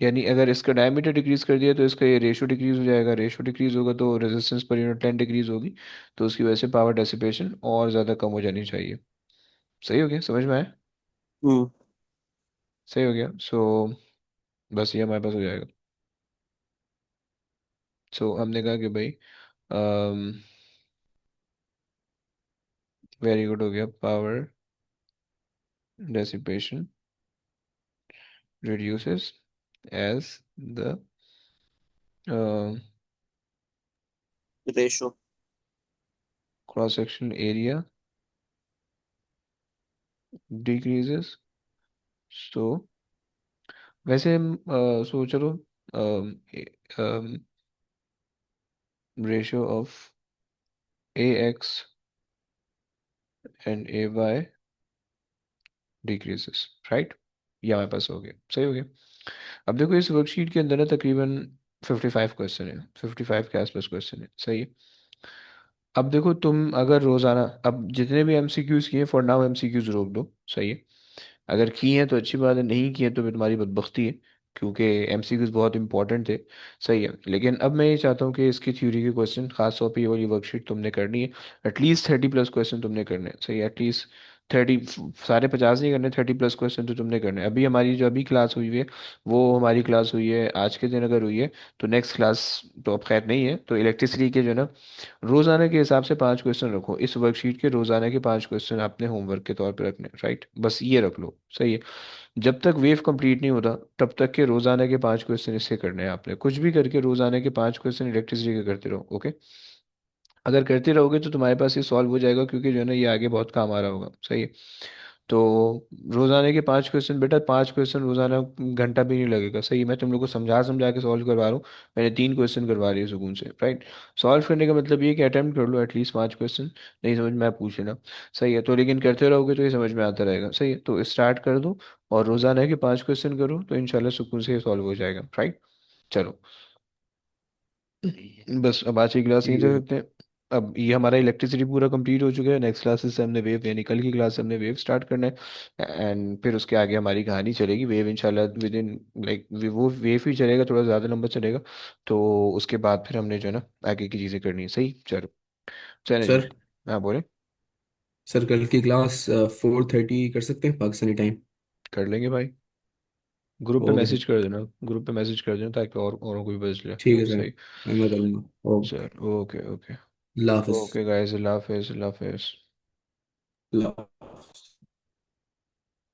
[SPEAKER 1] यानी अगर इसका डायमीटर डिक्रीज कर दिया तो इसका ये रेशियो डिक्रीज हो जाएगा। रेशियो डिक्रीज होगा तो resistance per unit length decrease होगी, तो उसकी वजह से पावर डेसिपेशन और ज़्यादा कम हो जानी चाहिए। सही हो गया, समझ में आया?
[SPEAKER 4] हम्म।
[SPEAKER 1] सही हो गया। सो बस ये हमारे पास हो जाएगा। सो हमने कहा कि भाई वेरी गुड हो गया। Power dissipation reduces as the
[SPEAKER 4] ratio.
[SPEAKER 1] cross section area decreases, so वैसे हम चलो ratio of A X and A Y decreases, right. ये हमारे पास हो गया, सही हो गया। अब देखो इस वर्कशीट के अंदर ना तकरीबन 55 क्वेश्चन है, 55 के आसपास क्वेश्चन है, सही है। अब देखो तुम अगर रोजाना, अब जितने भी एमसीक्यूज किए फॉर नाउ एमसीक्यूज रोक दो, सही है। अगर की हैं तो अच्छी बात है, नहीं की है तो फिर तुम्हारी बदबख्ती है, क्योंकि एमसीक्यूज बहुत इंपॉर्टेंट थे, सही है। लेकिन अब मैं ये चाहता हूँ कि इसकी थ्योरी के क्वेश्चन, खास तौर पे ये वाली वर्कशीट तुमने करनी है। एटलीस्ट 30+ क्वेश्चन तुमने करने हैं, सही है। एटलीस्ट 30, सारे 50 नहीं करने, 30+ क्वेश्चन तो तुमने करने हैं। अभी हमारी जो अभी क्लास हुई है, वो हमारी क्लास हुई है आज के दिन अगर हुई है, तो नेक्स्ट क्लास तो अब खैर नहीं है। तो इलेक्ट्रिसिटी के जो ना रोजाना के हिसाब से 5 क्वेश्चन रखो, इस वर्कशीट के रोजाना के 5 क्वेश्चन आपने होमवर्क के तौर पे रखने, राइट, बस ये रख लो, सही है। जब तक वेव कंप्लीट नहीं होता तब तक के रोजाना के 5 क्वेश्चन इससे करने हैं आपने, कुछ भी करके रोजाना के 5 क्वेश्चन इलेक्ट्रिसिटी के करते रहो, ओके। अगर करते रहोगे तो तुम्हारे पास ये सॉल्व हो जाएगा, क्योंकि जो है ना ये आगे बहुत काम आ रहा होगा, सही है। तो रोजाना के 5 क्वेश्चन बेटा, 5 क्वेश्चन रोजाना, घंटा भी नहीं लगेगा, सही है। मैं तुम लोग को समझा समझा के सॉल्व करवा रहा हूँ। मैंने 3 क्वेश्चन करवा रही है सुकून से, राइट। सॉल्व करने का मतलब ये कि अटेम्प्ट कर लो एटलीस्ट 5 क्वेश्चन, नहीं समझ में आया पूछ लेना, सही है। तो लेकिन करते रहोगे तो ये समझ में आता रहेगा, सही है। तो स्टार्ट कर दो और रोजाना के 5 क्वेश्चन करो, तो इंशाल्लाह सुकून से ये सॉल्व हो जाएगा, राइट। चलो, बस अब आज की क्लास यहीं
[SPEAKER 3] ठीक
[SPEAKER 1] तक
[SPEAKER 3] है सर।
[SPEAKER 1] रखते हैं। अब ये हमारा इलेक्ट्रिसिटी पूरा कंप्लीट हो चुका है, नेक्स्ट क्लासेस से हमने वेव, यानी कल की क्लास से हमने वेव स्टार्ट करना है, एंड फिर उसके आगे हमारी कहानी चलेगी वेव इंशाल्लाह विद इन, लाइक वो वेव ही चलेगा, थोड़ा ज़्यादा लंबा चलेगा। तो उसके बाद फिर हमने जो है ना आगे की चीज़ें करनी है, सही। चलो, चलें जी।
[SPEAKER 3] सर
[SPEAKER 1] हाँ बोले।
[SPEAKER 3] सर कल की क्लास 4:30 कर सकते हैं पाकिस्तानी टाइम?
[SPEAKER 1] कर लेंगे भाई, ग्रुप पे
[SPEAKER 3] ओके
[SPEAKER 1] मैसेज
[SPEAKER 3] सर।
[SPEAKER 1] कर देना, ग्रुप पे मैसेज कर देना ताकि और औरों को भी बज ले।
[SPEAKER 3] ठीक है सर,
[SPEAKER 1] सही।
[SPEAKER 3] मैं करूँगा। ओके।
[SPEAKER 1] चल, ओके ओके।
[SPEAKER 3] अल्लाह हाफिज़।
[SPEAKER 1] ओके गाइस, अल्लाह हाफिज़, अल्लाह हाफिज़।
[SPEAKER 3] अल्लाह हाफिज़।